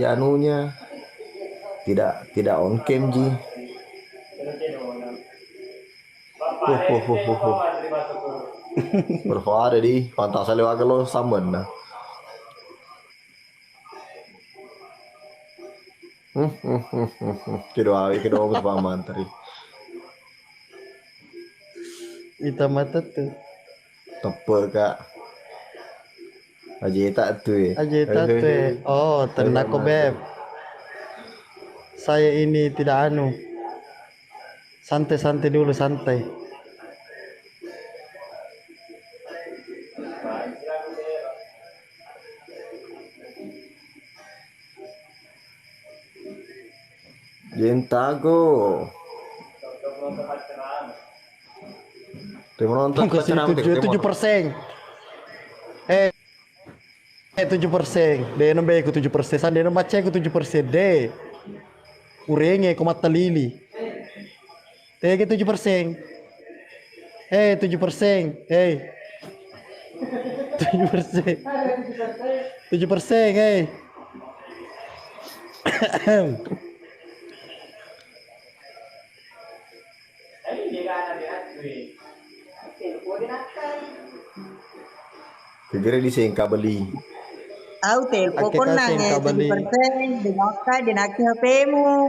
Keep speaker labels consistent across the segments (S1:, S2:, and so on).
S1: saja anunya. Tidak on cam ji. Berfare di pantas lewat kalau samban nah. Kedua berpaman tadi.
S2: Ita mata tuh.
S1: Tepe kak. Aja tak tuh.
S2: Aja tuh. Oh, tenang kok beb. Saya ini tidak anu. Santai-santai dulu, santai.
S1: Jentago. Terima nonton pacaran
S2: 7%. 7%. Dia nomor aku 7%. Sandi nomor baca aku 7%. Deh. Urenge ko mata lili. Tege 7%. 7%. 7%. 7%.
S1: Kira di sengka beli.
S3: Tahu telpon ko nang 7%. Dinaki HP-mu.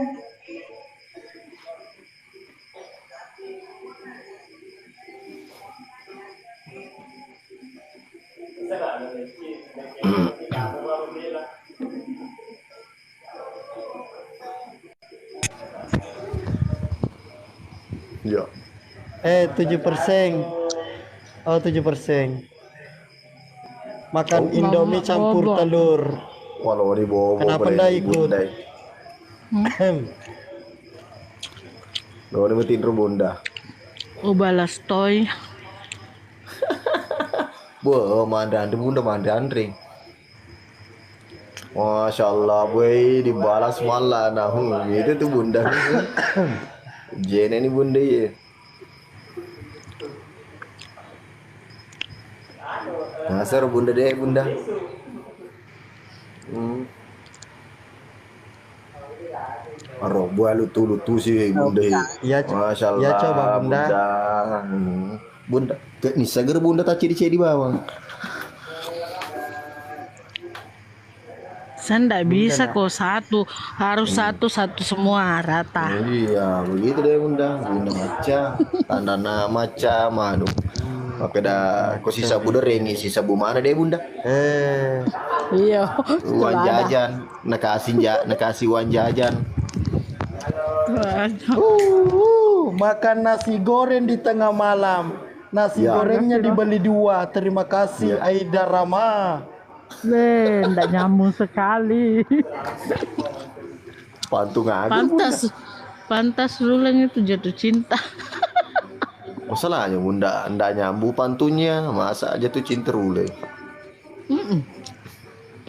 S1: Ya.
S2: 7%. Oh 7%. Makan Indomie campur telur.
S1: Walau di bawah.
S2: Kenapa ndak ikut?
S1: Lo ini tidur bunda.
S4: Balas toy.
S1: Mandan bunda mandan ring. Masya Allah, boy dibalas malah nah itu tuh bunda. Jen ini bunda ya. Nasar bunda deh bunda. Robo lutu sih bunda.
S2: Iya,
S1: Masya Allah.
S2: Iya coba bunda.
S1: Bunda, nih seger bunda tak ciri-ciri di bawah.
S4: Saya nggak bisa kok satu, harus satu semua rata.
S1: Iya, begitu deh bunda. Bunda maca, tandana maca, madu. Oke dah, kok sisa bunda rengi, sisa bu mana deh bunda?
S4: Iya.
S1: Uang jajan, nekasih uang jajan.
S2: Makan nasi goreng di tengah malam. Nasi gorengnya dibeli 2. Terima kasih Aida Rama.
S4: Nggak nyambung sekali.
S1: Pantung aja.
S4: Pantas Rulang itu jatuh cinta.
S1: Masalahnya bunda, ndak nyambung pantunnya, masa aja tuh cinta Rule.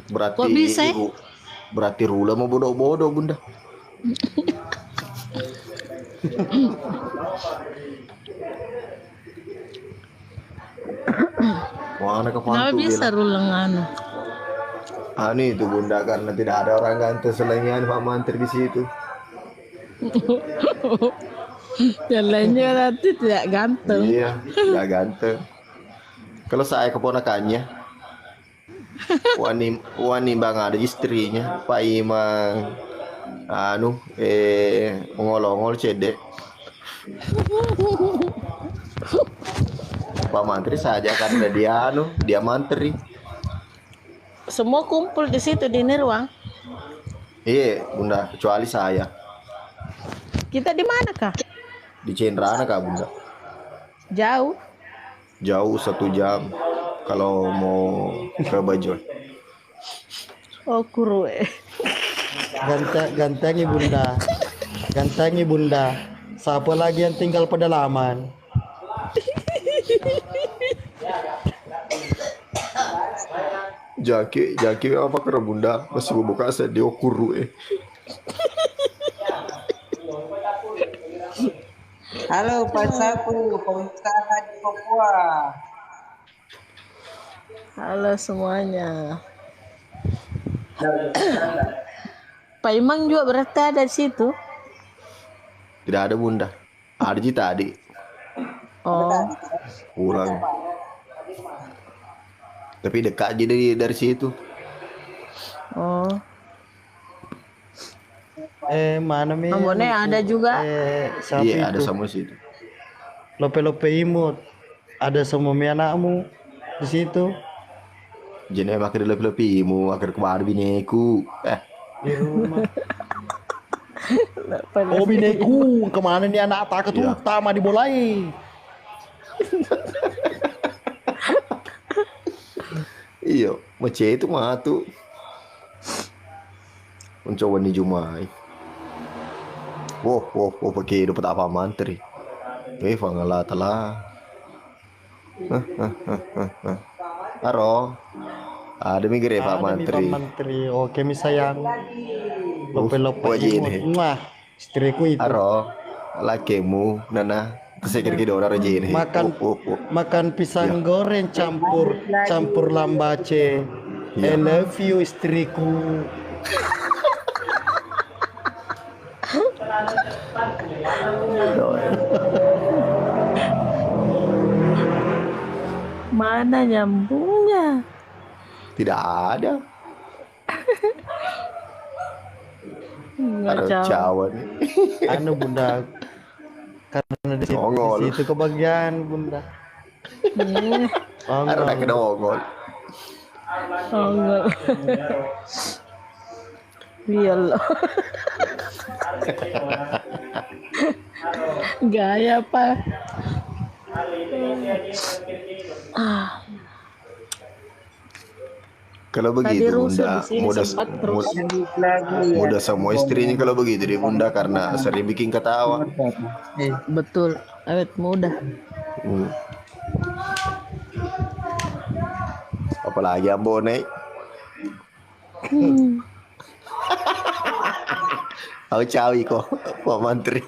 S1: Berarti
S4: kok bisa?
S1: Berarti Rule mau bodoh-bodoh bunda. Mana ke pantu?
S4: Nggak bisa Rulang anu.
S1: Ini itu bunda karena tidak ada orang ganteng selain Pak Mantri di situ.
S4: Yang lainnya nanti tidak ganteng.
S1: Iya, tidak ganteng. Kalau saya keponakannya, wani bang ada istrinya, Pak Imang, ngolong-ngol cedek. Pak Mantri saja karena dia mantri.
S4: Semua kumpul di situ di Nirwang.
S1: Iya, bunda, kecuali saya.
S4: Kita di mana kah?
S1: Di Cendrana kak bunda.
S4: Jauh.
S1: Jauh 1 jam kalau mau ke Bajon.
S4: Oh kuru.
S2: Gantengi bunda. Gantengi bunda. Siapa lagi yang tinggal pedalaman?
S1: Jaki apa kera bunda masih buka saya di okuru
S3: Halo Pak Sapu, pengusaha di Papua.
S4: Halo semuanya. Pak Imang juga berarti ada di situ.
S1: Tidak ada bunda. Ada Ji tadi
S4: Oh,
S1: pulang. Tapi dekat aja dari situ.
S4: oh.
S2: Mana mi?
S4: Ambonnya ada juga.
S2: Siapa
S1: Iya ada
S2: itu?
S1: sama situ.
S2: Lope-lope imut. Ada semua mi anakmu di situ.
S1: Jadi makin lebih mau akhir kemarin bineku.
S2: Di rumah. Oh bineku, kemana nih anak tak
S1: Iya.
S2: utama dibolai.
S1: Iya, macam itu mah tuh. Mencoba nih Jumai. Wow, pakai dapat apa mantri? Fangala telah. Aro. Ada migre Pak
S2: Ada mi
S1: Mantri.
S2: Pak Mantri. Oke mi sayang. Lope-lope
S1: Oh,
S2: imut.
S1: ini.
S2: Mwah, istriku itu.
S1: Aro. Lakemu Nana. Kesekir kita orang aja ini.
S2: Makan pisang goreng campur lambace. I love you istriku.
S4: Mana nyambungnya?
S1: Tidak ada. Ada
S4: Nggak jauh.
S1: Jawa nih.
S2: Anu bunda, karena di
S1: Nongol.
S2: situ kebagian bunda.
S1: Ada nak kena ongol.
S4: Oh, enggak. Iyalah. Gaya apa?
S1: Kalau
S4: Tadi
S1: begitu
S4: rusuh
S1: bunda,
S4: di sini sempat terus.
S1: mudah sama istrinya kalau begitu deh bunda karena sering bikin ketawa.
S4: Betul, awet muda.
S1: Hmm. Apalagi Ambone. Aku cawi kok Pak Mantri.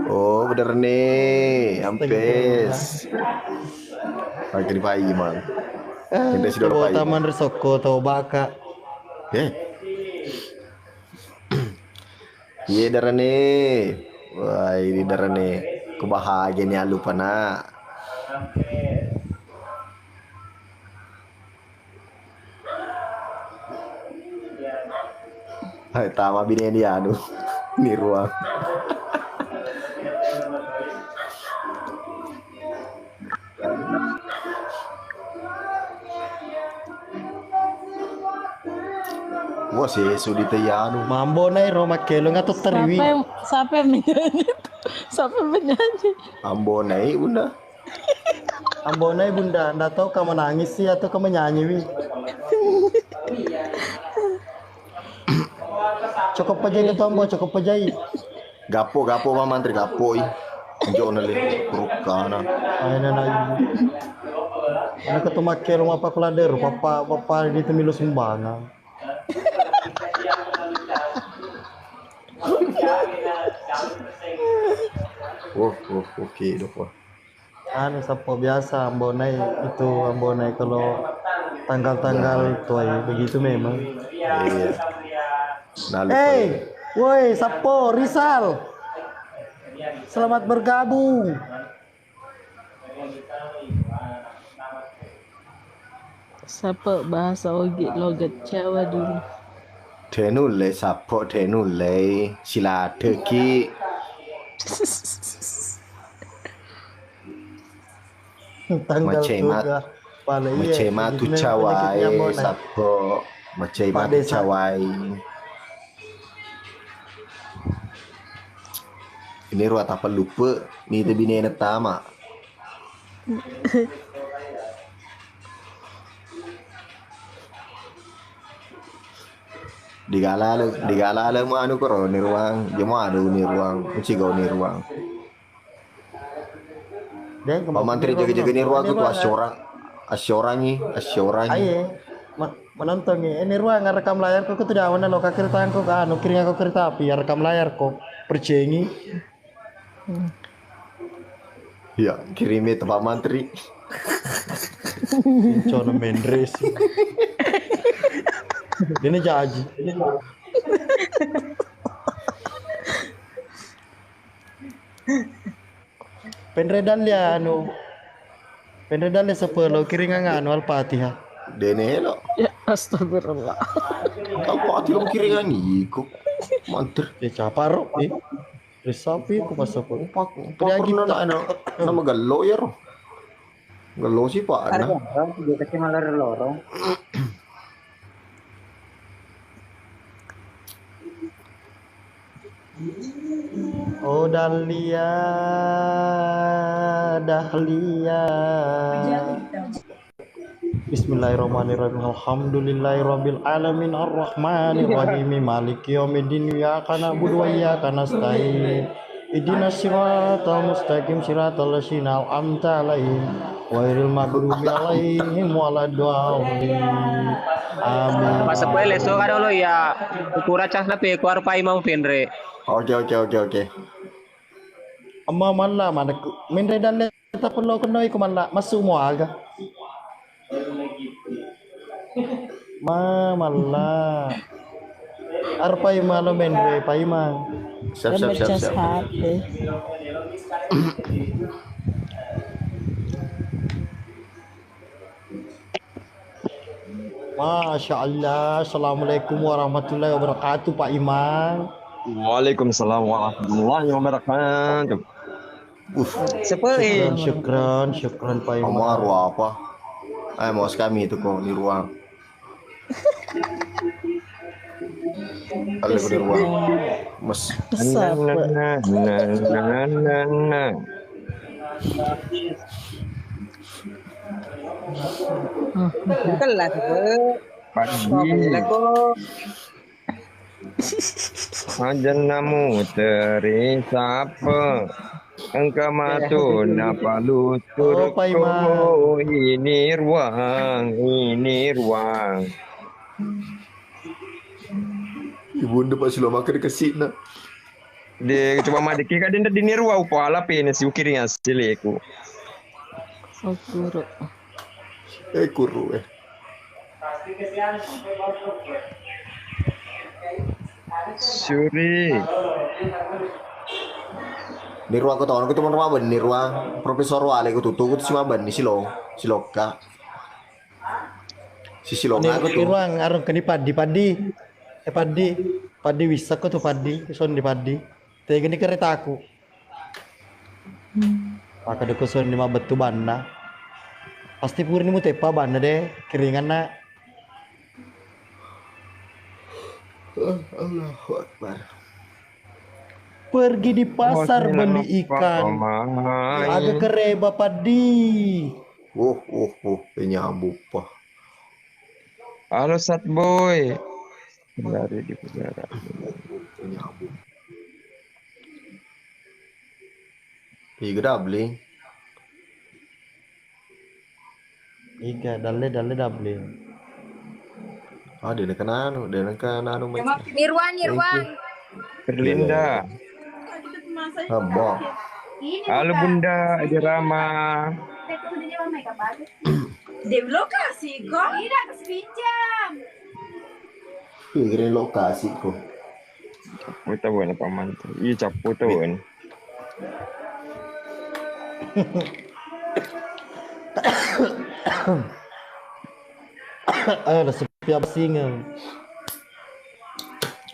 S1: Oh bener nih, hampes. Pagi di pagi man. Kita sudah
S2: Bawa
S1: pagi.
S2: taman resoko atau baka.
S1: Iya darah nih. Wah ini darah nih. Kebahagiaan ya lupa nak. Hai tama bini dia aduh. Ini ruang. Wah sih sudi teyanu.
S2: Mambo nai Roma kelo ngato teriwi.
S4: Siapa yang menyanyi? Siapa yang menyanyi?
S1: Ambonai bunda.
S2: Ambo nai bunda, ndak tahu kamu nangis sih atau kamu nyanyi wi. Cukup aja gitu ambo, cukup aja.
S1: Gapo mama mantri gapo i. Enjo nale rukana.
S2: Ayana na ibu. Ano ka tumakero mapa kulader, papa di temilu sumbangan.
S1: Oke dok wah.
S2: Anu sapo biasa ambonai itu ambonai kalau tanggal-tanggal itu ay begitu memang.
S1: Iya. Nalu
S2: Woi sapo Rizal. Selamat bergabung.
S4: Siapa bahasa ogi logat Jawa dulu?
S1: tenule sapo tenule sila teki.
S2: Tanggal
S1: Macemat.
S2: juga. Pala iya.
S1: Macam tu
S2: Ini
S1: cawai
S2: penyakitnya ambonai.
S1: sapo. Macam
S2: Pak
S1: tu
S2: Desa.
S1: cawai. Ini ruat apa lupa ni tu bini nak tama. Digala mo anu ko ni ruang, di mo anu ni ruang, ucigaw ni ruang.
S2: Dan
S1: Pak Mantri jaga-jaga ni ruang tu asyorang
S2: Aye, menonton nih. Ini ruang rekam layar kok tidak mana lo kakir tangan kok anu kiring aku kereta api ya rekam layar kok percengi.
S1: Ya, kirimnya ke Pak Mantri.
S2: Cono Mendres. Ini jaji. Penredalnya sepuluh kiringan anu Al-Fatihah.
S1: Dene lo.
S4: Ya astagfirullah.
S1: Kau pati lo kiringan iko. Mantri.
S2: Ya caparo resapi ko pasapo.
S1: Pak pernah nama gallo ya ro. Gallo sih Pak.
S3: Ada lorong, dia kasih malah ada lorong.
S2: Oh Dahlia, Dahlia. Bismillahirrahmanirrahim. Alhamdulillahirabbil alamin arrahmanirrahim maliki yaumiddin iyyaka na'budu wa iyyaka nasta'in. Ihdinas siratal mustaqim siratal ladzina an'amta 'alaihim ghairil maghdubi 'alaihim waladdallin. Amin.
S5: Masa pwede so kada lo ya ukura chance na pe kuar pa imam penre.
S1: Oke.
S2: Amma malla mana min redalle ta perlu kenoi ko malla masuk mo aga. Malla. Arpa imalo menre pa imang.
S1: Siap.
S4: HP.
S2: Masya Allah. Assalamualaikum warahmatullahi wabarakatuh Pak Imang.
S6: Waalaikumsalam warahmatullahi wabarakatuh.
S3: Seperti
S2: Syukran Pak Imang.
S1: Amaru apa? Mos kami itu kok di ruang. Kalau di ruang. Mas.
S3: bukan lah seperti.
S6: Pagi
S3: Lagu
S6: ajan namu terisapa engkau matu napa lutur
S2: Oh, Pak Imam.
S6: ini ruang
S1: Ibunda Pak silo makan ke sini.
S6: de coba madiki ka dinda dini ruang upala pene si ukiringa sileku
S4: Oh guru.
S1: Kuru.
S6: suri
S1: Di ruang kota aku teman rumah di ruang Profesor Wale aku tutup itu si Maban di Siloka. Si Silonga aku
S2: Ini
S1: tuh.
S2: ruang arung keni padi. Padi bisa ko tuh padi, son di padi. Tege ni kereta aku. Maka de kuson di mabetu banna. Pasti purni mu tepa banna deh, keringan na.
S1: Allahu Akbar.
S2: Pergi di pasar beli ikan. Agak kereba padi.
S1: Penyambut Pak.
S6: halo sat boy dari di penjara
S1: Penyambut. Iya dabling.
S2: Iga dalle double.
S1: Dia kan anu macam.
S7: Nirwan.
S6: Berlinda
S1: Abah.
S6: halo bunda Ajarama
S7: Devi lokasi kok? Tidak, kasih pinjam.
S1: Pikirin lokasi kok.
S6: capu tahuan apa mantu iya capu tahuan
S2: Ada sepi apa singa.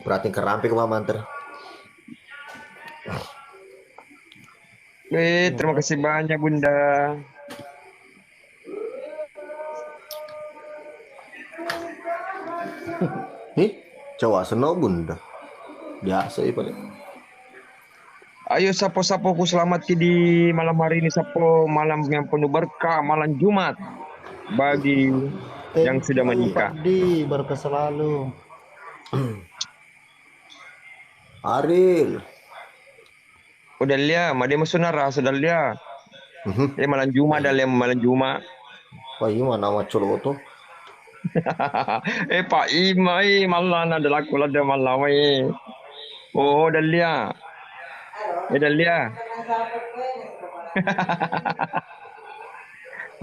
S1: Berarti kerampi ke Mamanter.
S6: terima kasih banyak bunda
S1: Coba seno bunda. Biasa ya paling.
S6: ayo sapo-sapo ku selamat ki di malam hari ini sapo malam yang penuh berkah malam Jumat bagi yang sudah menikah.
S2: Padi berkah selalu.
S1: Aril.
S6: Udah lihat, made masunara sudah lihat. Malam Jumat dah malam Jumat.
S1: Wah, ini mana nama colo tuh?
S6: Pak Imai malam ada laku ada malam Oh, dah lihat. Dah lihat.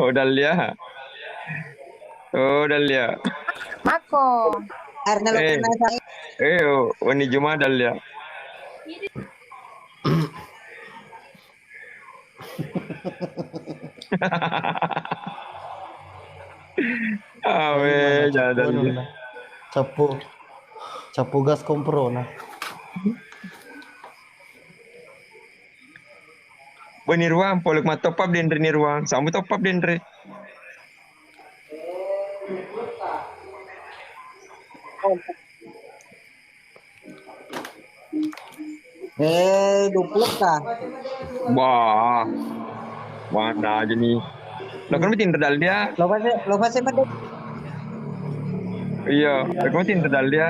S6: Oh Dahlia. Oh Dahlia.
S8: Mako.
S3: Karena lo
S6: Eh,
S3: pernah saya.
S6: oh, Wani Juma Dahlia.
S2: Gimana
S6: Awe, jangan
S2: capu anu
S6: Dahlia.
S2: nah. Capu gas kompro nah.
S6: Bani ruang, poluk mah top up dendre ni ruang. Sambu top up dendre.
S3: Eh, 20 kah?
S6: Wah, mana aja nih. Lo kan betin redal dia.
S3: Lo pasti pada
S6: Iya, lo kan betin redal dia.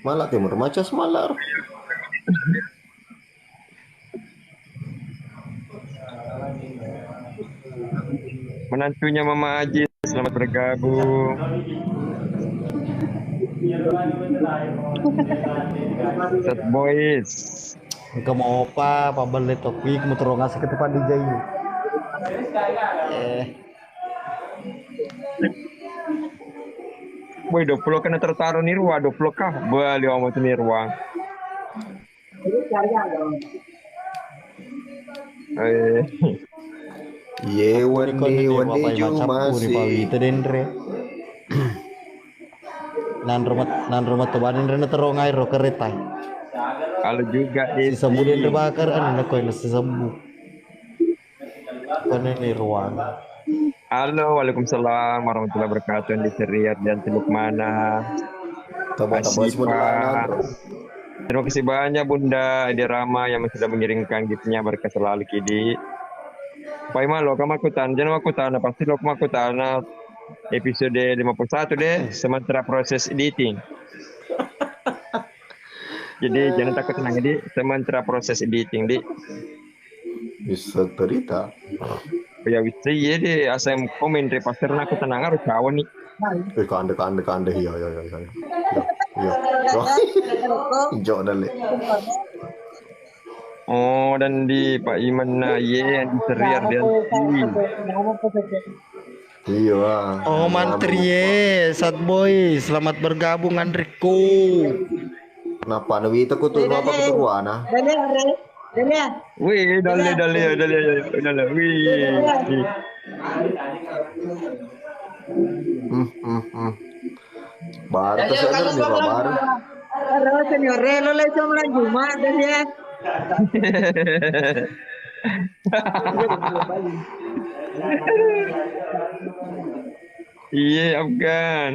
S1: Malah timur maca semalar.
S6: Menantunya Mama Aji, selamat bergabung. Set boys.
S2: Engkau mau apa? Pabalik topik mau terong ngasih ke tempat DJ.
S6: Boy, 20 kena tertaruh nih ruang, 20 kah? Boleh omong tuh nih ruang. Eh,
S1: Ye one day
S2: Papai
S1: ju
S2: macam puri pawi
S1: masih.
S2: itu dendre. Nan rumah tuh badan dendre terong air ro kereta.
S6: kalau juga
S2: Si sembuh
S6: Desi.
S2: dendre bakar kan nak kau nasi sembuh. Kan ini ruang.
S6: Halo, waalaikumsalam warahmatullahi wabarakatuh. Di Seriat dan Teluk Mana.
S1: Tabu-tabu semua
S6: Asipa.
S1: bro.
S6: Terima kasih banyak Bunda Edi Rama yang sudah mengirimkan giftnya, berkah selalu Kidi. Pai lo kamu akutan, jangan akutan, pasti lo kamu akutan episode 51 deh, sementara proses editing. Jadi jangan takut tenang di sementara proses editing di.
S1: Bisa cerita.
S6: Ya bisa ya deh, asal komen deh pasti aku tenang harus kawan nih.
S1: Kande ya. Hijau dale.
S6: Oh dan di Pak Iman Naye yang di Seriat dan
S1: Iya.
S2: Oh mantri Sat boy, selamat bergabung Andriku.
S1: Kenapa Nawi itu kutu apa keturuana?
S3: Dalia.
S6: wih dale, wih.
S1: Baru tersadar nih Pak baru.
S3: Pero señor Relo le hizo una Juma, Dalia.
S6: Iya Afgan.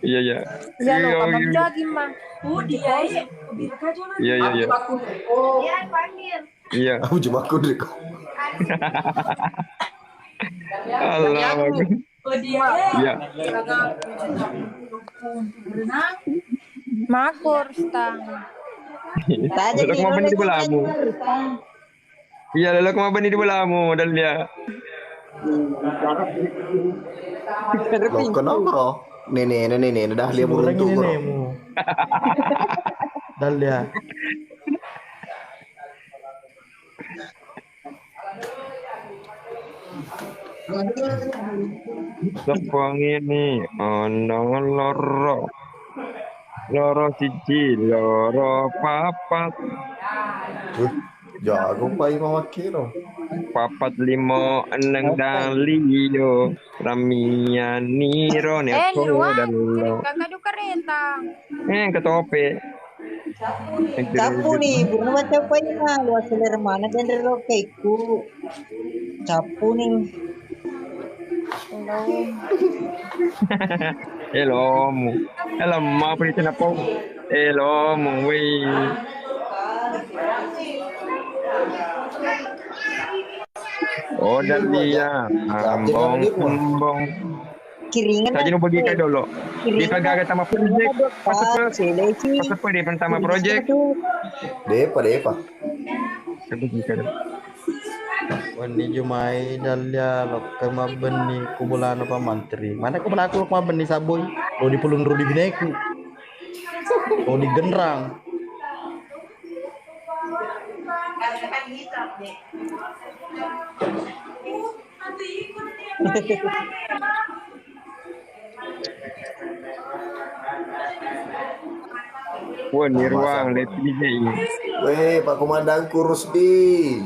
S6: Iya.
S8: Ya lo kamu jogging mah.
S7: Dia
S6: Iya.
S7: dia panggil.
S6: Iya.
S1: Aku cuma aku deh.
S6: Allah bagus.
S7: Oh dia.
S6: Iya.
S8: Makor stang.
S6: Lalu kau bani di belamu. Iya, lalu kau bani di belamu dan dia.
S1: Loh kenapa roh? Nenek dah lihat
S2: Orang
S1: beruntung
S2: ini
S1: bro.
S2: nemu. Dalia.
S6: Sepong ini ono loro siji loro papat
S1: Jago pai mama kiro.
S6: papat limo eneng daliyo ramian niro neko
S8: Luan,
S6: dalo
S8: kakak du kereta.
S6: ketope
S3: Capu nih, burung macam apa ini mah? Luas selera mana dan relo kaiku. Capu nih.
S6: elomu elama pri tenapo elomu wei oh dalia ambong
S3: Kiringan.
S6: saja nu bagi ka dulu di kagak tama project pas
S3: Seleksi.
S6: apa di pertama project
S1: Depa.
S2: Wani Jumai Dalia lo kema beni kumpulan apa mantri. Mana aku melaku kema beni saboy. Lo di pulun rudi bineku. Oh di Genrang.
S6: Wah, di ruang lihat DJ.
S1: Weh, Pak Komandanku Rusdi.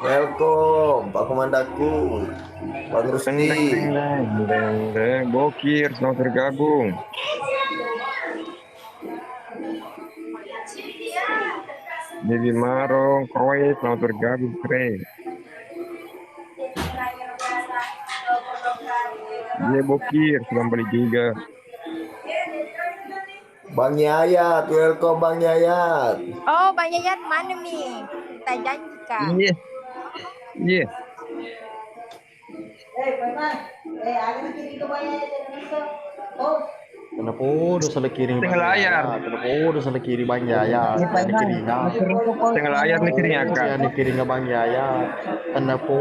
S1: Welcome, Pak Komandanku. Bang Rusdi.
S6: Bokir, selamat bergabung. Dewi Marong, Kroy, selamat bergabung, Kre. Dia Bokir, selamat balik juga.
S1: Bang Yayat, welcome Bang Yayat.
S8: Oh, Bang Yayat mana nih? Kita janjikan.
S6: Iya. Iya.
S2: Kenapa udah salah kiri
S6: Tengah layar.
S2: Kenapa udah salah kiri Bang Yaya? Ini kirinya.
S6: Tengah layar nih kirinya
S2: Ya
S6: kan.
S2: ini kiri nggak Bang Yaya. Kenapa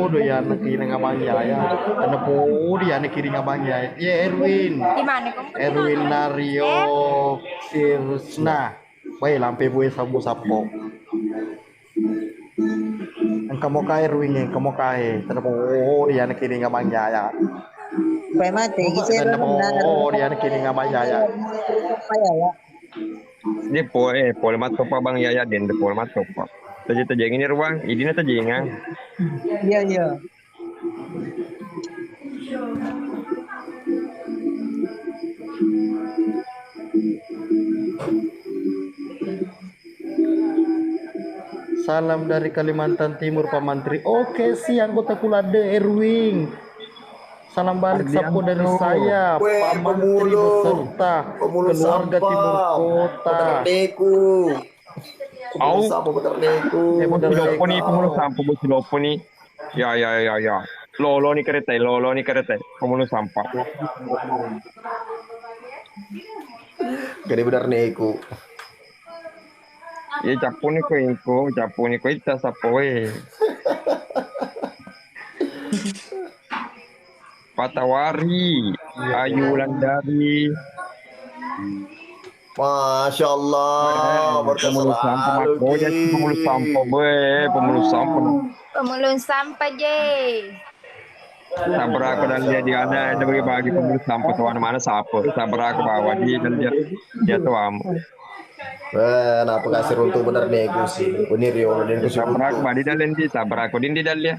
S2: udah ya ini kiri nggak Bang Yaya? Kenapa udah ya ini kiri nggak Bang Yaya? Ya Erwin.
S8: Di mana kamu?
S2: Erwin Nario Sirsna. Baik lampe bue sabu sapo. Kamu kah Erwin ya? Kamu kah? Kenapa udah ya ini kiri nggak Bang Yaya?
S3: Pai mate kisah
S2: Oh, dia kini nggak Bang Yaya.
S6: Dia pol mato pa Bang Yaya din, de pol mato pa. Taji ini ruang, ini na tajingan.
S3: Iya iya.
S2: Salam dari Kalimantan Timur Pak Mantri. Oke si anggota Kulade Erwin. Salam balik sapu dari saya
S1: Weh,
S2: Pak Mantri beserta
S1: pemulung
S2: keluarga
S1: sampah.
S2: Timur Kota.
S1: Peterneku.
S6: Au.
S1: Sampah Peterneku.
S6: Bos Silopo nih, pemulung sampah Bos Silopo nih. Ya. Lolo nih kereta, pemulung sampah.
S1: Gede Peterneku.
S6: Ya capu nih ko ita sapoe. Patawari, Ayu Landari.
S1: Masya Allah, berkah
S6: Pemulung sampah
S1: selalu,
S6: Makoya,
S1: Ki.
S6: pemulung sampah pemulung sampah.
S8: Pemulung sampah je.
S6: Sabar aku dan dia ada bagi pemulung sampah tuan mana siapa. Sabar aku bawa dia dan dia tuam.
S1: Weh, napa kasih runtuh bener nego sih. Ini Rio dan
S6: Sabar aku badi dan dia sabar aku din di dalia.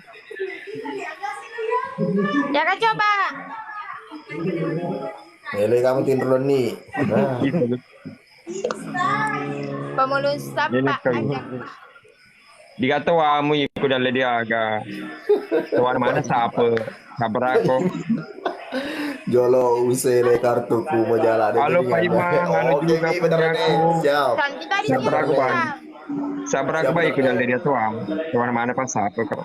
S8: Ya kan coba.
S1: Mele kamu tinduran nih. Nah,
S6: Gitu.
S8: Pemulung
S6: Ini
S8: sampah
S6: kan.
S8: aja.
S6: Dikata wamu ikut dan dia agak. Tuan mana siapa. Sabar aku.
S1: Jolo usele kartuku mau jalan.
S6: Halo Pak Imam, halo
S1: Oke,
S6: juga
S1: bener
S6: punya
S1: nih.
S6: aku.
S1: Siap.
S8: Santi tadi
S6: Sabar aku
S8: dia
S6: bang. Sabar aku baik dan dia tuam. Tuan mana pas siapa kau.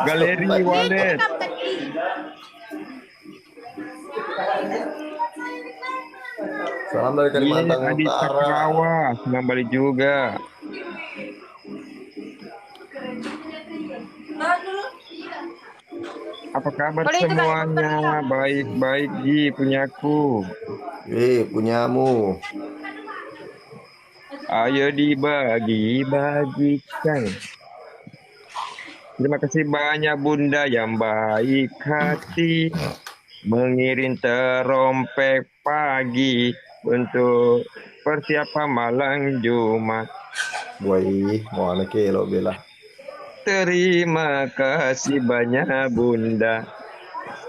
S6: Galeri wallet.
S1: Salam dari Kalimantan
S6: Iya, Adi
S1: Utara.
S6: Sakrawa, senang balik juga. Apa kabar
S8: Boleh itu, Kak.
S6: semuanya? Baik-baik Ji punyaku.
S1: Punyamu.
S6: Ayo dibagi-bagikan. Terima kasih banyak Bunda yang baik hati mengirim terompet pagi untuk persiapan malam Jumat.
S1: Woi, mau anak lo bela.
S6: Terima kasih banyak Bunda.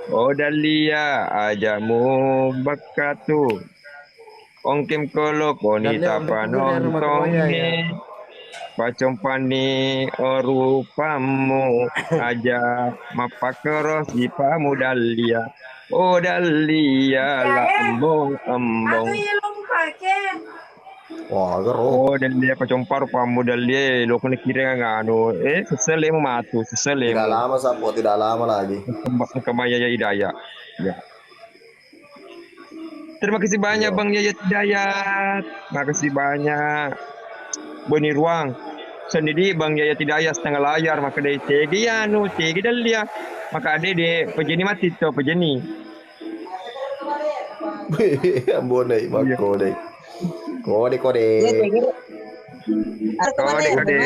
S6: Oh Dalia ajamu bakatu. Ongkim kolo konita panonton ni. Pacompani rupamu aja mapakeros di pamu Dalia. Oh Dalia lah embong.
S1: Wah, gero.
S6: Oh Dalia pacompar pamu Dalia. Lo kena kira nganu. Seselemu matu
S1: Tidak
S6: seselemu.
S1: lama sapo, tidak lama lagi.
S6: Kemaya Hidayat. Ya. Terima kasih banyak Bang Yayat Hidayat. Terima kasih banyak. Boni ruang. Sendiri Bang Yayat Hidayat setengah layar maka dari tegi anu tegi Dalia. Maka ade de pejeni mati to pejeni.
S1: Ambon deh, bako deh. Kode.
S3: Ya, saya kira. Ada kemana ya?
S6: Kode.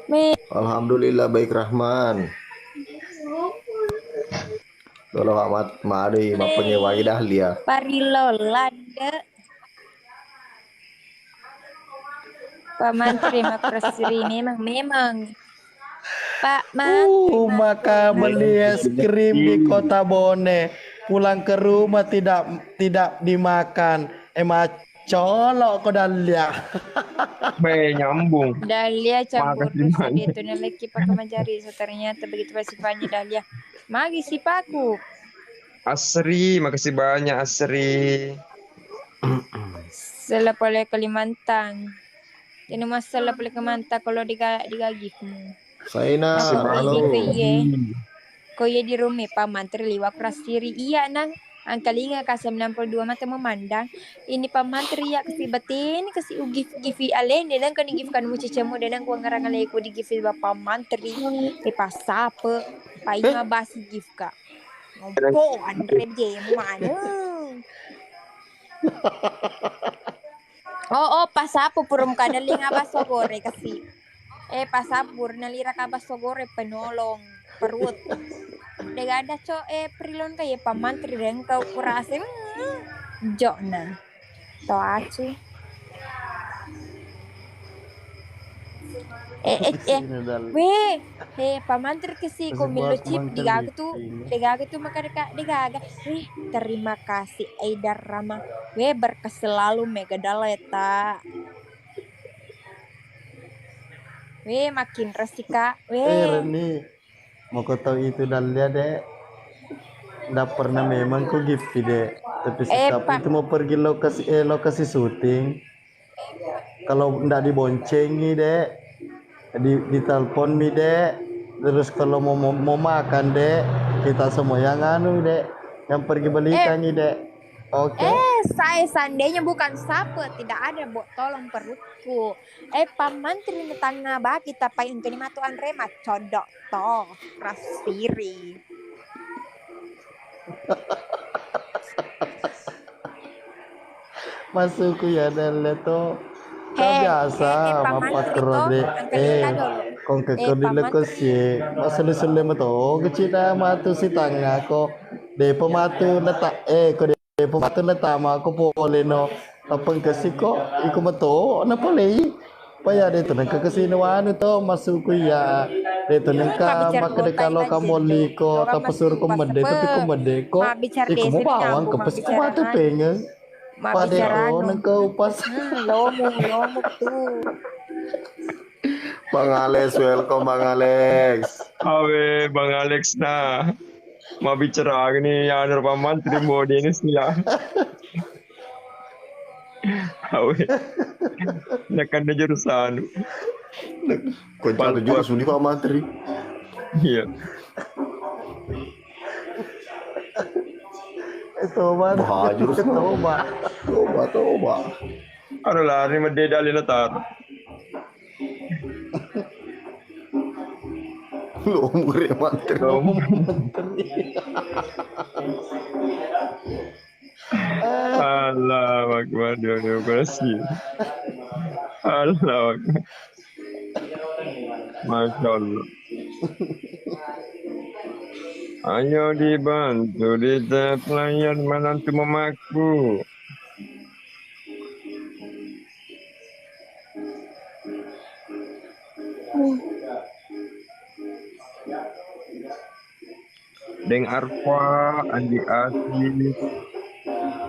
S2: Nih,
S1: Alhamdulillah baik Rahman. Kalau amat mari mapenge wangi dahlia.
S8: Parilola de. Pak Menteri Makresri memang. Pak Menteri.
S2: maka beli es krim di Kota Bone, pulang ke rumah tidak dimakan. Colok ko Dahlia.
S6: Be nyambung.
S8: Dahlia campur
S6: Makasih
S8: terus
S6: banyak.
S8: gitu lagi pakai majari. So, ternyata begitu pasifannya Dahlia. Magi si paku.
S6: Asri, makasih banyak Asri.
S8: Selapole Kalimantan. Ini masalah pole Kalimantan kalau digagifmu.
S1: Saina, halo.
S8: Kau ya di rumah Pak Menteri liwak prasiri. Iya nang. Angka linga kasih 62 mata memandang. Ini Pak Menteri ya kasih batin kasih gifi alen dan kan digifkan mu cecemu dan ku ngarang aleku digifi Bapak Menteri. Pasape painga basi gifka. Ngompo Andre game mana? Oh pasapo purum kada linga baso gore kasih. Pasapur nalira ka baso gore penolong perut. Dega ada prilon kaya pamantri ren kau kurase jokna. To acu. Pamantri kasi kumilu chip digaga tu maka digaga. Terima kasih Aidar Rama. Berkah selalu mega daleta. Makin resika.
S2: Reni, mau kau tahu itu Dahlia dek? Nggak pernah memang kau gift dek. Tapi setiap itu mau pergi lokasi syuting. Kalau nggak diboncengi dek, ditelepon mi dek. Terus kalau mau makan dek, kita semua yang anu dek, yang pergi belikan nih dek. Oke.
S8: Saya seandainya bukan sapu, tidak ada tolong perutku. Pak Menteri tangga bah kita pakai untuk dimatuan rema codok toh rasiri.
S2: Masukku ya Dahlia tuh. Biasa apa kerode kong kekerdi lekosi masale mato kecita matu si tanga ko de pematu letak ko de pematu letak ma ko pole no tapang kasi ko iko mato na pole paya de to nang kasino anu to masuku ya de to nang ka makade kalo kamoli ko tapos sur ko mede ko iko mo bawang ko pasi ko matu pengen pada nang kau pas
S8: lomo tuh.
S1: Bang Alex, welcome Bang Alex.
S6: Awe Bang Alex nah. Mau bicara gini ya Pak Menteri mode ini sih ya. Awe. Nekan dia jurusan.
S1: Kau jatuh jurus ini Pak Menteri.
S6: Iya.
S1: Toba jurus toba.
S6: Aduh lah, ini mede dalil letar.
S1: Lo umur ya Menteri.
S6: Allah Akbar demokrasi. Allah Akbar. Masya Allah. Ayo dibantu di pelayan menantu mamaku. Deng Arfa, Andi Asli,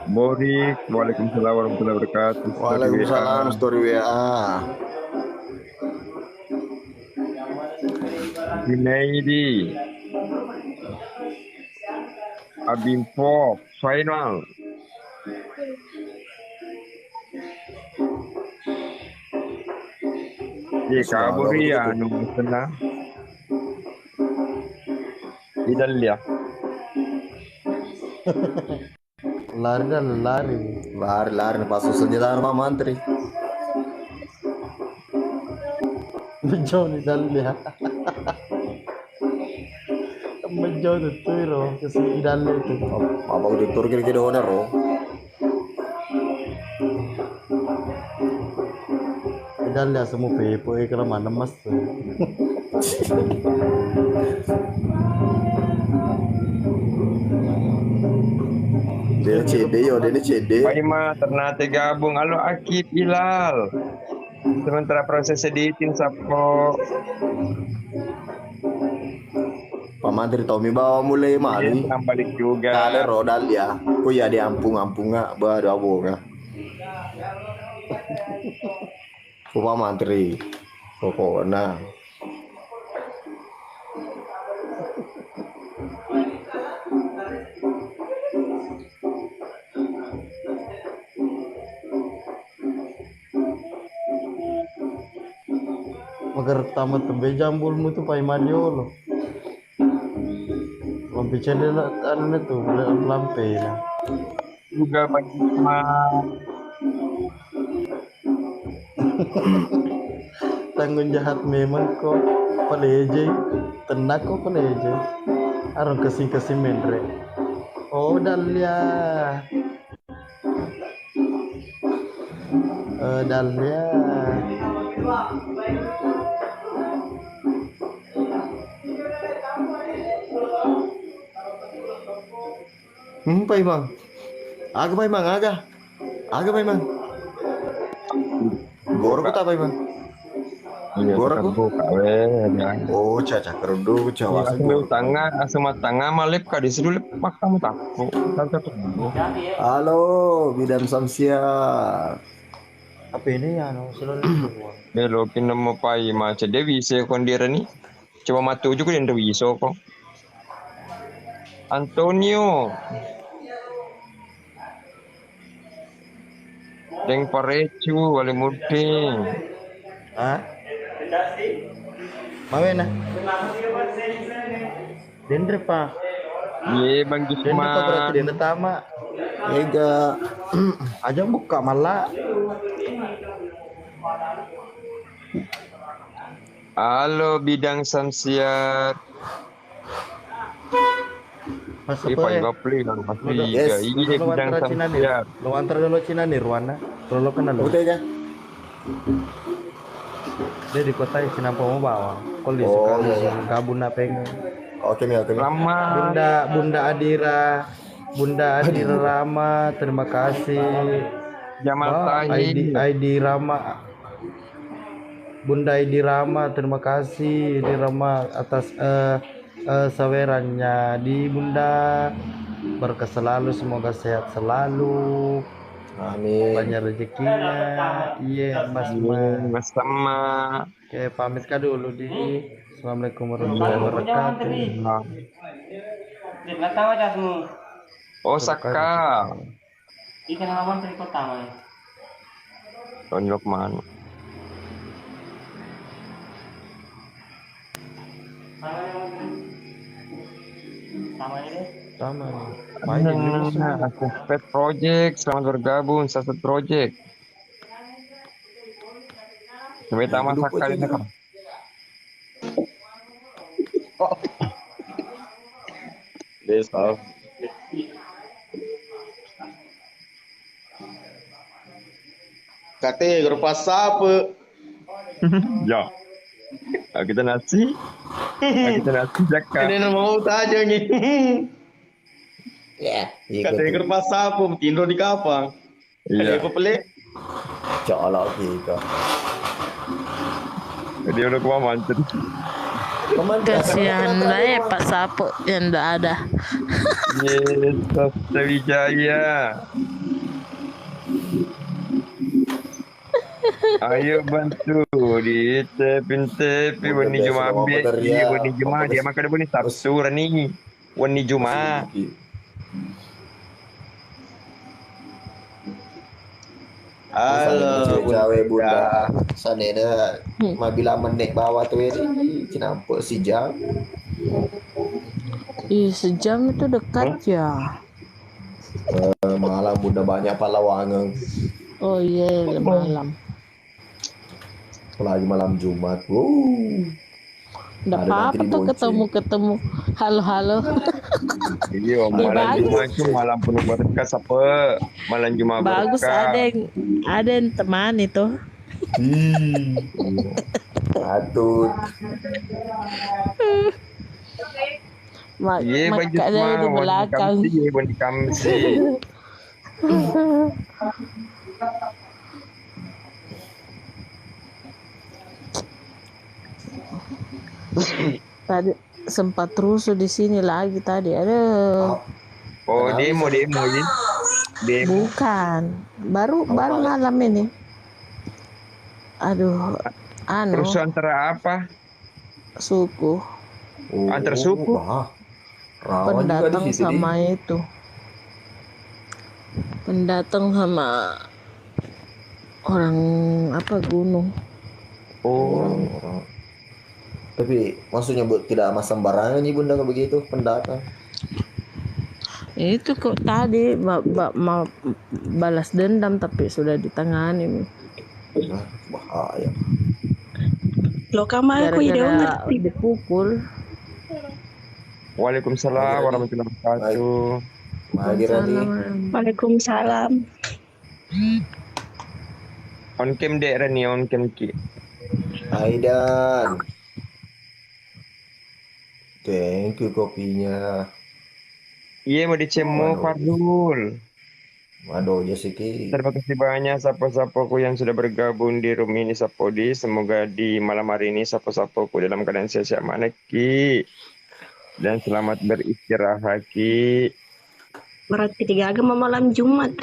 S6: Borik, Waalaikumsalam warahmatullahi wabarakatuh.
S1: Waalaikumsalam, story WA.
S6: Junaidi, Abimpo, final. Kabur ya, nunggu senang. Tidak lihat.
S1: Lari pas senjata Pak Menteri.
S2: Bejo ni dalia. Bejo tu ro kasi dalia tu.
S1: Apa udah tur kira-kira owner ro.
S2: Dalia semua pepo kira mana mas tu.
S1: Dia CD yo, dia CD.
S6: Pak Ima ternyata gabung. Halo Akib Ilal. Sementara proses editing sapo.
S1: Pak Mantri Tommy bawa mulai mali.
S6: Balik juga.
S1: Ada rodal ya. Ku ya di ampung-ampung nggak baru abo ka. Ku Pak Mantri. Pokoknya.
S2: Magar tamat tembe jambul mu tu pai madio lo. Lampi cendel anu tu lampe na.
S6: Juga bagi Ma.
S2: Tanggung jahat memang kok paleje. Tenak kok paleje. Aron kasih mendre. Oh Dalia. Dalia.
S1: Pak Imang. Aga Pak Imang, aga. Aga Pak Imang. Goro ku tak Pak Imang.
S6: Iya,
S1: Goro ku.
S6: buka we.
S1: Oh, caca kerudu Jawa.
S6: Asma tangga malip ka di situ lep makamu takku.
S1: Halo, Bidan Samsiar.
S2: Apa ini ya no selalu
S6: Belokin nama pai macam dia bisa kondira ni. Coba matu juga dia bisa kok. Antonio. Deng parecu wale muding.
S2: ah Mawena Dendre pa
S6: Ye Bang
S2: Dendre pa berarti
S6: Gisman.
S2: Dendre tama
S1: Ega.
S2: aja buka malah
S6: Halo Bidang Samsiat.
S2: Mas
S6: Ipa
S2: apa ya
S6: iba play lalu masih
S1: Yes.
S6: iya Bidang Samsiat.
S2: lo antar dulu Cina nih Ruana lo kenal lo
S1: Udah ya.
S2: dia di kota Cina mau bawa kalau
S1: Oh,
S2: suka
S1: iya.
S2: kabun apa yang
S1: Oke nih, oke nih.
S6: Lama.
S2: Bunda Adira Rama terima kasih
S6: Jamal
S2: ID
S6: Tahir.
S2: Rama Bunda ID Rama terima kasih di Rama atas sawerannya di Bunda berkah selalu semoga sehat selalu
S1: Amin.
S2: banyak rezekinya iya Mas Mas
S6: Bersama.
S2: oke pamit kah dulu di Assalamualaikum warahmatullahi wabarakatuh
S6: Osaka.
S9: Ikan lawan dari kota mana?
S6: Tony Lokman.
S9: Sama ini.
S2: sama nih
S6: Sasset Project, selamat bergabung Sasset Project. Coba tamat sekali nak.
S1: Desa. Kate grup WhatsApp.
S6: Ya. Kita nasi. Kita nasi jaka.
S1: Ini mau taja nih. Ya,
S10: Kata grup WhatsApp, tindo di kapang.
S6: Iya.
S10: Apa pelik?
S1: colok gitu.
S6: Dia udah kuat mancet.
S4: Kasihan lah ya Pak Sapo yang ndak ada.
S6: Yes, Sasta Wijaya. Ayo bantu di tepi wani Juma ambil di wani Juma dia makan ada wani Sabtu rani wani Juma.
S1: Halo, gawe Bunda. Sanena mabila menek bawah tuh ini kenapa si jam?
S4: Ih, sejam itu dekat ya.
S1: Malam Bunda banyak palawangan.
S4: Oh iya, malam.
S1: Apalagi malam Jumat.
S4: Nggak
S1: Ada nanti
S4: apa-apa tuh
S1: dibonceng.
S4: ketemu. Halo.
S6: Iya,
S4: Ya
S6: malam
S4: bagus.
S6: Jumat itu malam penuh berkah apa? Malam Jumat
S4: Bagus
S6: berkah.
S4: ada yang teman itu.
S1: Atut.
S6: Iya, baju
S4: Makanya
S6: semua
S4: di belakang.
S6: Wani kamsi.
S4: Tadi sempat rusuh di sini lagi tadi. Aduh.
S6: Oh, demo ini. Demo.
S4: Bukan. Baru malam ini. Aduh.
S6: Terus antara apa?
S4: Suku.
S6: Antar suku.
S1: Rawan juga di
S4: Pendatang
S1: situ
S4: sama itu. Pendatang sama orang apa gunung.
S1: Orang. Tapi maksudnya tidak sama sembarangan nih bunda kalau begitu pendatang.
S4: Itu kok tadi mau balas dendam tapi sudah ditangani.
S1: Bahaya.
S11: Lo kamar aku ide ngerti
S4: dipukul.
S6: Waalaikumsalam warahmatullahi wabarakatuh.
S11: Waalaikumsalam.
S6: On cam dek Rani, on cam ki.
S1: Aidan. Thank you kopinya.
S6: Iya mau dicemo Fadul.
S1: Waduh Jessica.
S6: Terima kasih banyak sapo-sapoku yang sudah bergabung di room ini Sapodi. Semoga di malam hari ini sapo-sapoku dalam keadaan sehat mana Ki. Dan selamat beristirahat Ki.
S11: Berarti 3 agama malam Jumat.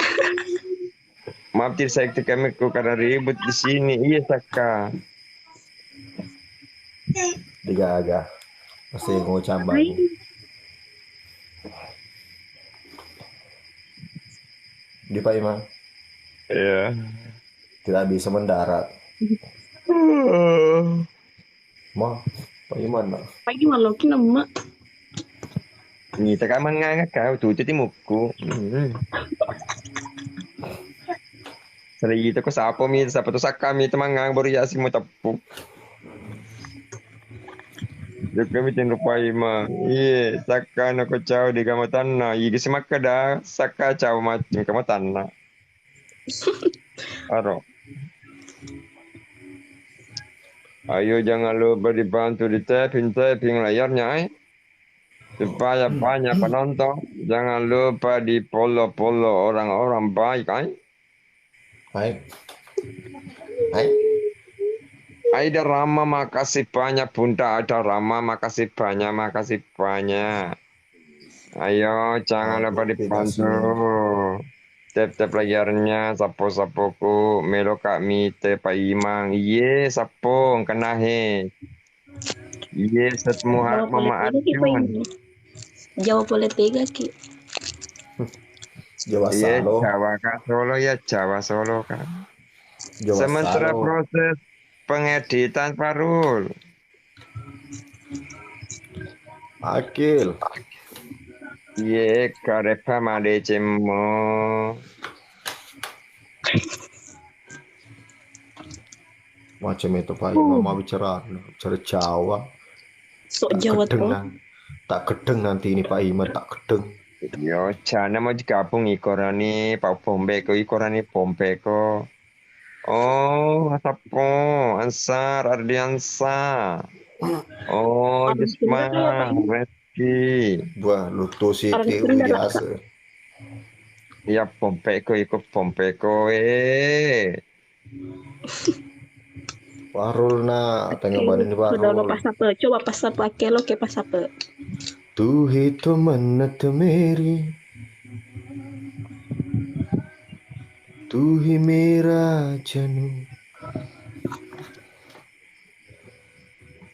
S6: Maaf tidak saya kami karena ribut di sini. Iya Saka.
S1: 3 agak. Masih mau cambang. Di Pak Imam.
S6: Iya.
S1: Tidak bisa mendarat. Ma, Pak Iman nak.
S11: Pagi malam kina mak.
S6: Ni tak manganga kau tu muku. Sari itu ko sapo mi sapo tu Saka mi temangang baru ya si mo tapu. Kami rupai ma. Iya, Saka na ko chao di kamatan na. Iya si makada Saka chao macam kamatan na. Aro. Ayo jangan lupa dibantu di tapping layarnya supaya banyak penonton. Jangan lupa di follow orang-orang baik
S1: Baik.
S6: Ada Rama, makasih banyak Bunda. Ada Rama, makasih banyak. Ayo, jangan lupa dibantu. Tap layarnya, sapo-sapoku, melo kami, Pak Imang. Iye, sapo, kena he. Iye, semua mama Arjun.
S11: Jawa boleh 3 Ki.
S1: Jawa
S6: Iye,
S1: Solo.
S6: Jawa Solo kan.
S1: Jawa
S6: Sementara
S1: Salo.
S6: proses pengeditan Farul.
S1: Akil.
S6: Ye karepa made cemo.
S1: Macam itu Pak Imam mau bicara Jawa.
S11: Sok Jawa tuh.
S1: Tak gedeng nanti ini Pak Imam tak gedeng.
S6: Yo, jana mau digabung ikorani Pak Bombeko ikorani Bombeko. Oh, Sapo, Ansar, Ardiansa. Oh, Desma, Reski.
S1: Buah lutu Siti biasa.
S6: Iya, Bombeko ikut Bombeko
S1: Warul na tengah badan di Warul.
S11: Pas apa? Coba pas apa? Kelo ke pas apa?
S1: Tu hi to mannat meri, tu hi mera janu.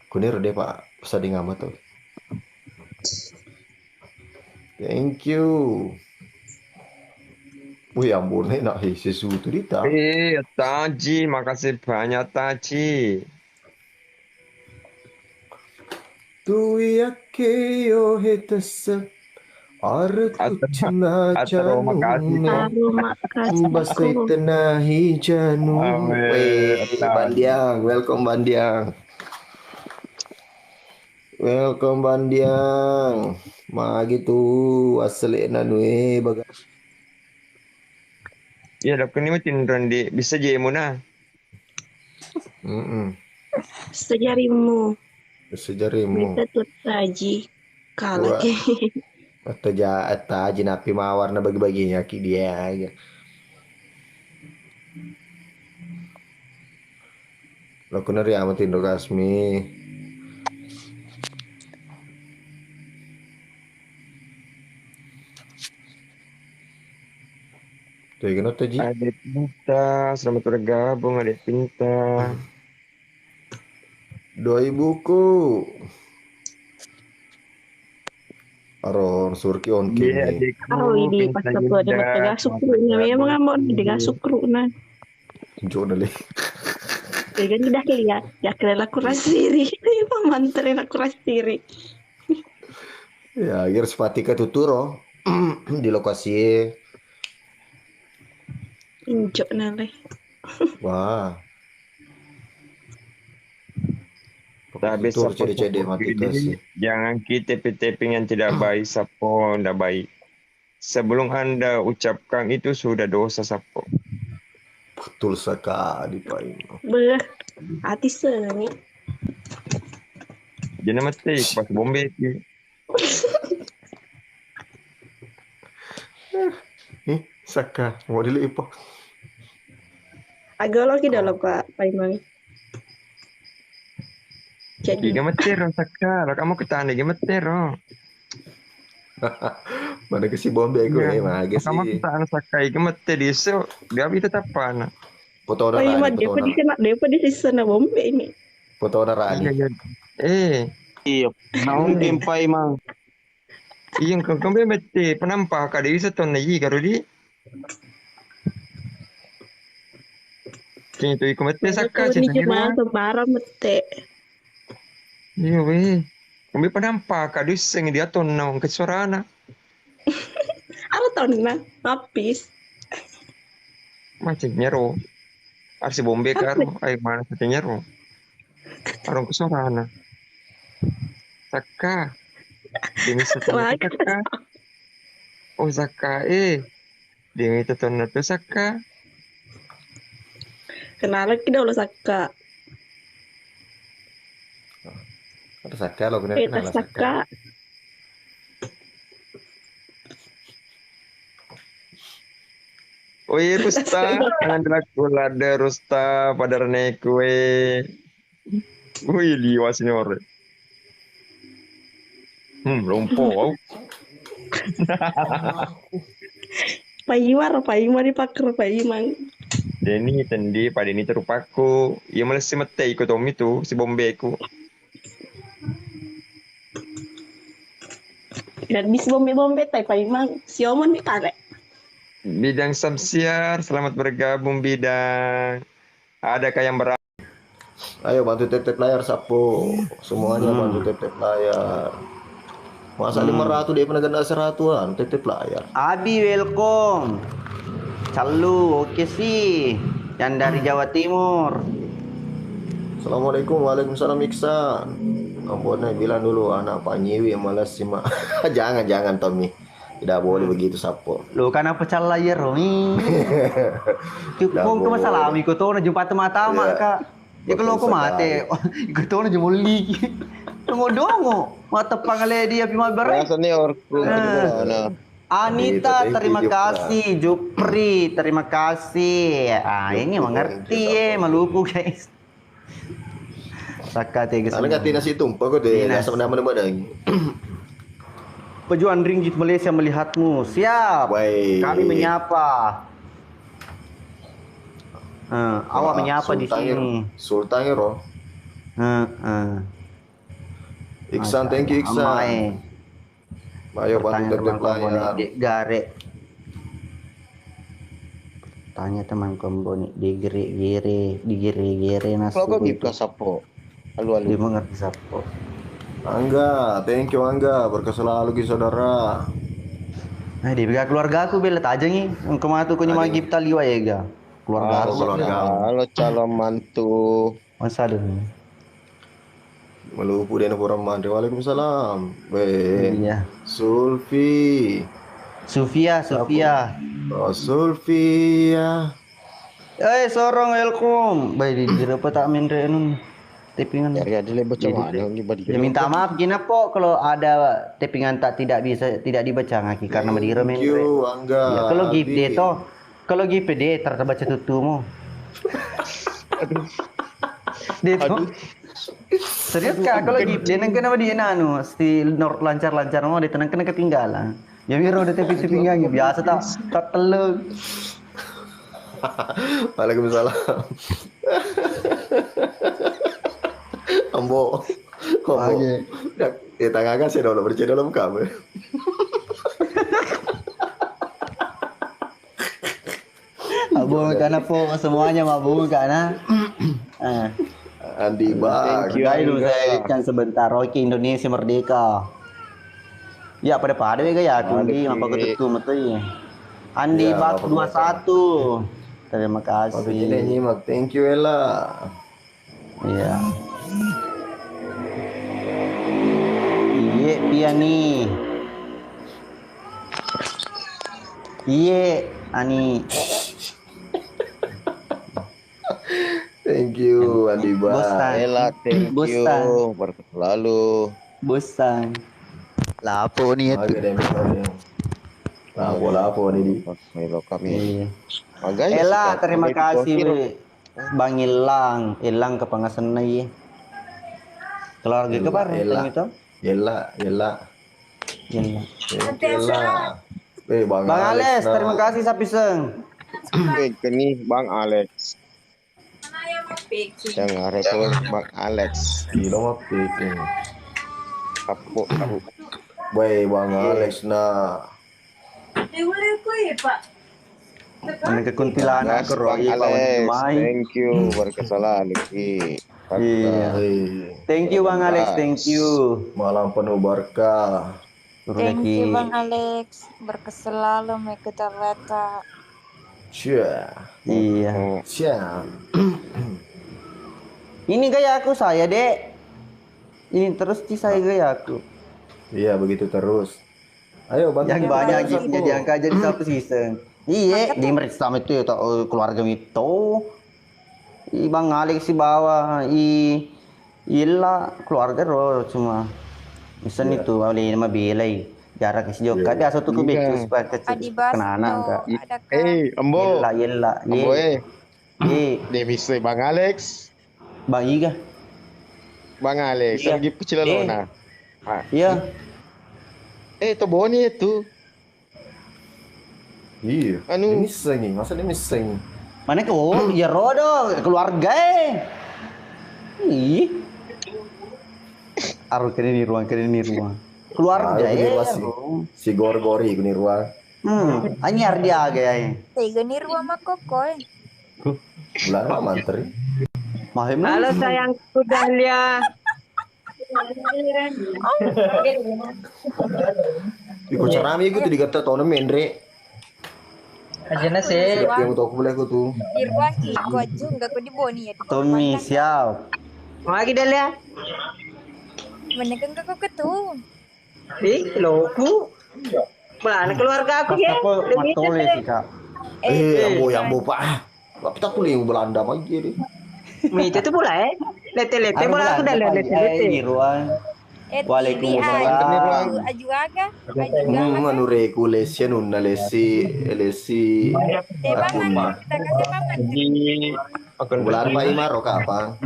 S1: Kunir deh Pak, bisa di ngamat tuh. Thank you. Wih ampun, nak sesuatu dita.
S6: Taji, makasih banyak Taji.
S1: Tu yakke yo hetasa Arku
S6: atau makasih tuh.
S11: Aroma kasih
S1: Basai
S11: ko.
S1: tenahi janu.
S6: Amin.
S1: Bandiang, welcome Bandiang. Welcome Bandiang. Gitu asli nanue baga.
S6: Ya, dok ini macam Randi bisa jemu nah.
S11: Sejarimu.
S1: Sejarimu.
S11: Bisa tuh taji. Kalah
S1: Wah.
S11: ke.
S1: Atau aja napi mawar na bagi-baginya ki dia aja. Lo kunari amatin do kasmi. Tuh gimana tuh Ji?
S6: Adik Pinta, selamat bergabung Adik Pinta.
S1: Doi buku. Aron surki on kini.
S6: Iya, adikku.
S11: Karo ini pas
S6: Pinta
S11: satu ada
S6: Yunda,
S11: mata gasuk
S6: selamat
S11: kru. Namanya
S6: bergabung.
S11: mga mau digasuk kru na.
S1: Jodoh deh.
S11: Jadi kan tidak lihat. Ya kira aku rasiri. Pamantarin aku rasiri.
S1: Ya, akhir sepatika tuturo di lokasi.
S11: Injok nale.
S1: Wah.
S6: Tapi
S1: Tutur
S6: sapo
S1: cede-cede
S6: sapo
S1: mati
S6: ini,
S1: kasih.
S6: jangan kita taping yang tidak baik, sapo tidak baik. Sebelum Anda ucapkan itu sudah dosa sapo.
S1: Betul sekali Pak Ino.
S11: Beh. Hati seni.
S6: Jangan mati pas bombe ki.
S1: Saka mau dilipat.
S11: Agak lagi dalam Pak Imang. Jadi
S6: Giga matero saka, lo kamu ketane giga matero.
S1: Mana ke si bombe aku mah
S6: Kamu
S1: sih.
S6: ketane saka giga materi so, gabi tetap pana.
S1: Foto
S11: Pak Imang
S1: Rani,
S11: dia pun dikena dia pun di sana bombe ini.
S1: foto Rani.
S10: Iya, naon Pak Imang.
S6: Iya, kamu mete penampak kada bisa ton lagi karo di. Kini tu ikut mete saka
S11: Ini
S6: cinta
S11: cuma
S6: dia.
S11: sembarang mete.
S6: Iya weh. Kamu penampak kada seng dia ton naon ke sorana.
S11: Apa tahun na? Habis.
S6: Macam nyero. Arsi bombe karo, ay mana sate nyero. Arong ke sorana. Saka. Demi setelah saka. Oh saka demi teton tu saka.
S11: Kenalan kita udah saka.
S1: Ada Saka lo bener
S11: Kita
S1: kenal Saka.
S11: saka.
S6: Oi Rusta, jangan lada Rusta pada rene kue. Wih liwas ini ore. Lompo.
S11: Pak Imang dipakai Pak Imang.
S6: Deni tendi pada ini terupaku. Ia malah si mete ikut om itu si bombeku.
S11: Dan bis bombe tay Pak Imang. Si Omon ditarik.
S6: Bidang Samsiar, selamat bergabung bidang. Adakah yang
S1: Ayo bantu tap-tap layar sapo. Semuanya bantu tap-tap layar. Masa 500 dia pernah ganda 100-an tap-tap layar.
S12: Abi welcome. Salu, oke sih. Yang dari Jawa Timur.
S1: Assalamualaikum, waalaikumsalam Iksan. Ampunnya bilang dulu anak Pak Nyiwi yang malas simak. jangan Tommy. Tidak boleh begitu sapo.
S12: Lo kan apa cala ya Romi? Kung tu masalah mi ko to na jumpa mata maka. Ya kalau ko mate, ko to na jumuli. Dongo mata pangale dia pi mabare.
S10: Senior.
S12: Anita, terima kasih. Jupri, terima kasih. Ini mengerti Maluku guys. Saka tiga.
S1: Karena kati nasi tumpah kok deh, asam nama-nama lagi.
S12: Pejuang ringgit Malaysia melihatmu. Siap.
S1: Baik.
S12: Kami menyapa. Awak menyapa di sini.
S1: Sultan Hero. Iksan, thank you Iksan. Ayo bantu tap-tap layar.
S12: Gare. Tanya teman kombo nih digere nasi.
S10: Kalau kau bisa sapo. Alu.
S12: Dia mengerti sapo.
S1: Angga, thank you Angga, berkah selalu saudara.
S12: Nah, di keluarga aku bela aja nih. Kemana tuh kunyi magi kita liwa ya ga. Keluarga aku.
S10: Halo calon mantu.
S12: Masa deh.
S1: Melupu dia orang mandi. Waalaikumsalam. Weh.
S12: Iya.
S1: Sulfi.
S12: Sufia.
S1: Oh, Sulfia.
S12: Sorong welcome. Baik di apa tak main renun. Tapingan.
S10: Ya dia baca mana
S12: Ya minta maaf gina po kalau ada tapingan tidak dibaca ngaki karena medira main.
S1: Thank you, Angga.
S12: Ya, kalau gift dia toh. Kalau gift dia terbaca tutumu. Dia tuh. Serius kak, kalau gift dia nang kenapa dia nanu sti lancar mau dia tenang kena ketinggalan. Ya biro udah tapi nganggi biasa tak telur.
S1: Waalaikumsalam. Ambo. Ya tangan saya dah bercanda dalam kamu.
S12: Abang karena po semuanya mabung karena.
S1: Andi Bang.
S12: Dulu saya kan sebentar Rocky Indonesia merdeka. Ya pada ya aku di apa ketutup betul ya. Andi Bak 21. Terima kasih.
S1: Nyimak. Thank you Ella.
S12: Iya. Iya Piani. Iya Ani.
S1: Thank you Andi Bang.
S10: Ella, thank you. Berkat selalu.
S12: Bosan. Lapo nih itu.
S1: Lapo nih.
S12: Iya. Ella terima kasih Bang Ilang kepangasan nih. Keluarga ke bar itu?
S1: Ella.
S12: Bang Alex, terima kasih Sapiseng.
S10: Ini Bang Alex. Yang repot Bang Alex.
S1: Gila mah piking.
S10: Aku.
S1: Baik Bang Alex nah.
S12: Mana ke kuntilanak ke Roy
S10: Alex. Thank you berkesalah Lucky.
S12: Iya. Thank you Bang Alex, thank you.
S1: Malam penuh berkah.
S8: Thank you Bang Alex, berkeselalu mengikuti Leta.
S12: Iya. Ini gaya aku saya dek. Ini terus saya gaya aku.
S1: Iya begitu terus. Ayo bantu.
S12: Yang banyak giftnya diangkat jadi satu season. Iya di mereka sama itu ya keluarga itu. Bang Alex si bawa Illa keluarga roh cuma. Misalnya itu boleh nama belai. Jarak isi jauh. Kada satu ke betul supaya kena anak.
S10: Ambo.
S12: Yella.
S10: Ambo Demis Bang Alex.
S12: Bang Iga.
S10: Bang Alex lagi Cilalona.
S12: Iya.
S10: Itu Boni itu.
S1: Iya. Ini missing, masa dia missing?
S12: Mana kau? Ya rodo keluarga. Ih. Aru kene ni ruang. Keluarga
S1: si gor-gori ni ruang.
S12: Anyar dia gaya.
S8: Tiga ni ruang mak kokoy.
S1: Belah mantri.
S13: Halo sayangku Dahlia.
S1: Ikut carami aku tadi kata tahun mendre.
S13: Aja nasi.
S1: Yang tahu aku boleh aku tuh.
S8: Di ruang ikut aja enggak kau di Boni ya.
S12: Tommy siap.
S13: Lagi Dahlia.
S8: Mana kan kau ketu?
S13: Loku. Mana keluarga aku ya?
S12: Matole sih kak.
S1: Ambo pak. Tapi tak boleh Belanda lagi deh.
S13: Itu tuh pula lete bola aku dah lete.
S12: Di ruang.
S1: Waalaikumsalam.
S8: Aju aga.
S1: Anu reku lesi nunna lesi.
S8: Paman kita kasih paman.
S1: Bulan Pak Imar apa?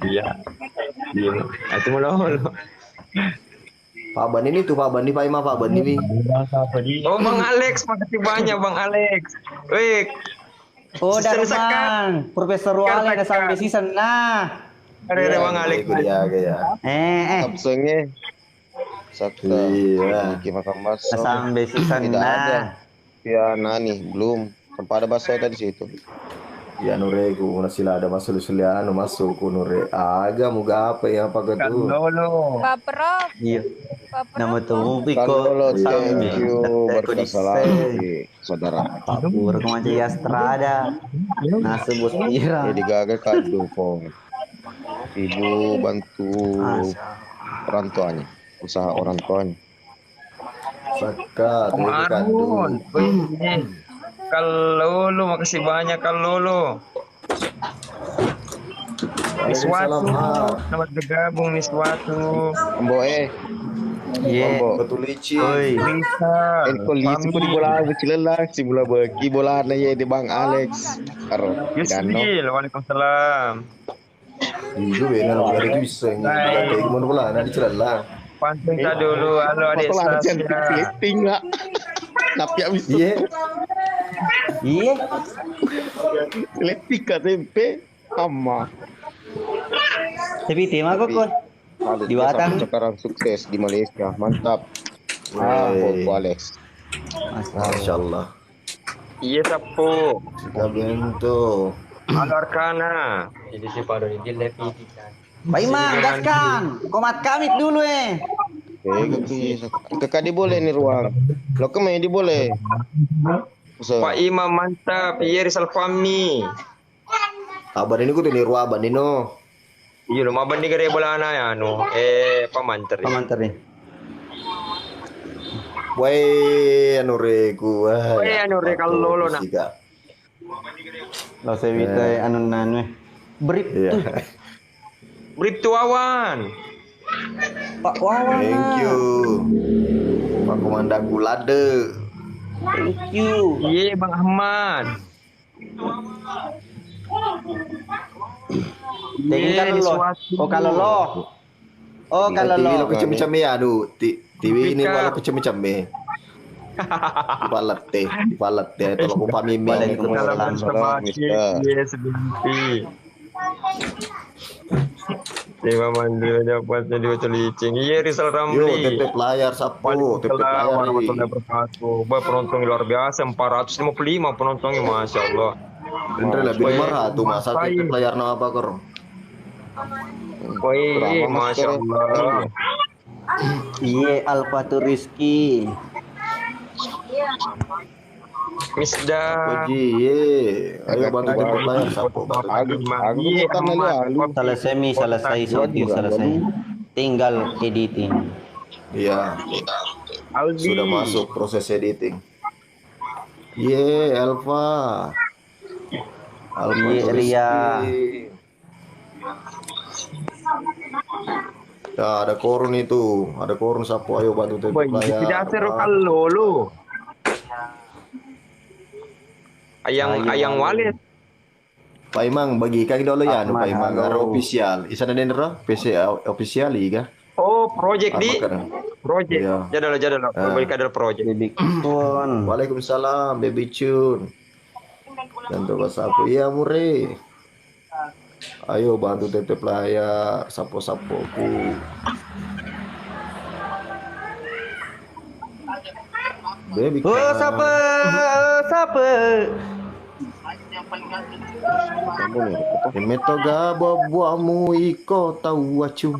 S6: Iya. Itu mulu.
S1: Pak Ban ini tuh Pak Ban di Pak Imar Pak Ban ini.
S6: Oh Bang Alex, makasih banyak Bang Alex. Wih.
S12: Oh Darman, Profesor Wale ada sampai season nah.
S6: Ada Bang Alex.
S1: Ya.
S10: Absengnya. Sakta.
S1: Iya.
S10: Makan bakso.
S12: Sampai season
S10: Tidak ada.
S12: nah.
S10: Ya nani belum. Tanpa ada bakso tadi situ.
S1: Ya nure ku sila ada masuk anu masuk ku nure. Aga muga apa ya apa gitu.
S6: Kalolo.
S8: Pak Prof.
S12: Iya. Nama tuh
S10: Kalolo,
S12: Piko
S10: thank you. Berkesalam
S12: Dise.
S10: saudara.
S12: Papur kemaja Yastrada. Nasi bos pira.
S10: Jadi gagal kado po. Ibu bantu orang tuanya, usaha orang tuanya.
S1: Saka
S6: Marun. Kalolo, makasih banyak Kalolo. Niswatu, selamat bergabung Niswatu.
S10: Ambo
S12: Iya.
S1: Betul licin.
S12: Oi.
S6: Bisa.
S10: Polisi pun di bola bercilelah si bola bagi bola na ye di Bang Alex. Karo Dano.
S6: Yusril, waalaikumsalam.
S1: Itu benar ada itu bisa. Kayak gimana pula nanti celah.
S6: Pantun tak dulu, halo adik Sasya.
S10: Tinggal. Tapi habis
S1: Iya.
S12: Iya.
S10: Letika tempe ama.
S12: Tapi tema kok di Batam.
S10: Sekarang sukses di Malaysia, mantap.
S1: Wey.
S10: Alex.
S1: Masya Allah.
S6: Iya sapu.
S1: Suka bento.
S6: Halo Arkana.
S12: Pak Imam, gaskan. Komat kami dulu
S10: Kakak di boleh nih ruang. Lo kemana di boleh?
S6: Pak Imam mantap. Iya Rizal Fahmi.
S1: Aban ini ku tuh niru aban ini no.
S6: Iya lo maban di gare bola na ya no. Pamanteri.
S12: Pamanteri.
S1: Woi anu reku.
S6: Woi anu re kalolo na.
S12: Lo sevita anu nanu. Brip tuh.
S6: Brip Wawan.
S12: Pak Wawan.
S1: Thank you. Pak Komandan Gulade.
S12: Thank you.
S6: Iya Bang Ahmad.
S12: Tinggal lo. Oh kalau lo. Oh kalau
S1: TV
S12: lo.
S1: lo kecem-cem ya aduh. TV ini wala kecem-cem ya. Dipalat teh tolong ku pamimi.
S6: Iya sedempi. Lima mandu dapatnya di hotel licin. Iya Rizal Ramli.
S1: Yo TP layar sapu. TP layar.
S6: Warahmatullahi wabarakatuh. Penonton luar biasa 455 penontonnya Masya Allah.
S1: Bener lah beli marah tuh masa TP layar no apa kor.
S6: Woi Masya Allah.
S12: Iya Alfatur Rizky.
S6: Misda.
S1: Puji ye. Ayo bantu TP layar sapu.
S12: Selesai shooting selesai. Tinggal editing.
S1: Iya.
S6: Aldi.
S1: Sudah masuk proses editing. Ye Elva.
S12: Iya Ria.
S1: Ya ada korun itu, ada korun sapu ayo bantu TP layar.
S6: Tidak seru kalau lu. Ayang Walet.
S1: Pak Imang bagi kaki dulu ya, Pak Imang ada official. Isana denera PC official iga.
S6: Oh, project di. Project.
S1: Iya.
S6: Jadal. Balik ada project.
S1: Waalaikumsalam, Baby Chun. Tentu sapu iya mure. Ayo bantu TP layar, sapu-sapuku. Baby.
S12: Oh, siapa?
S1: Meto gabo buamu iko tahu wacu.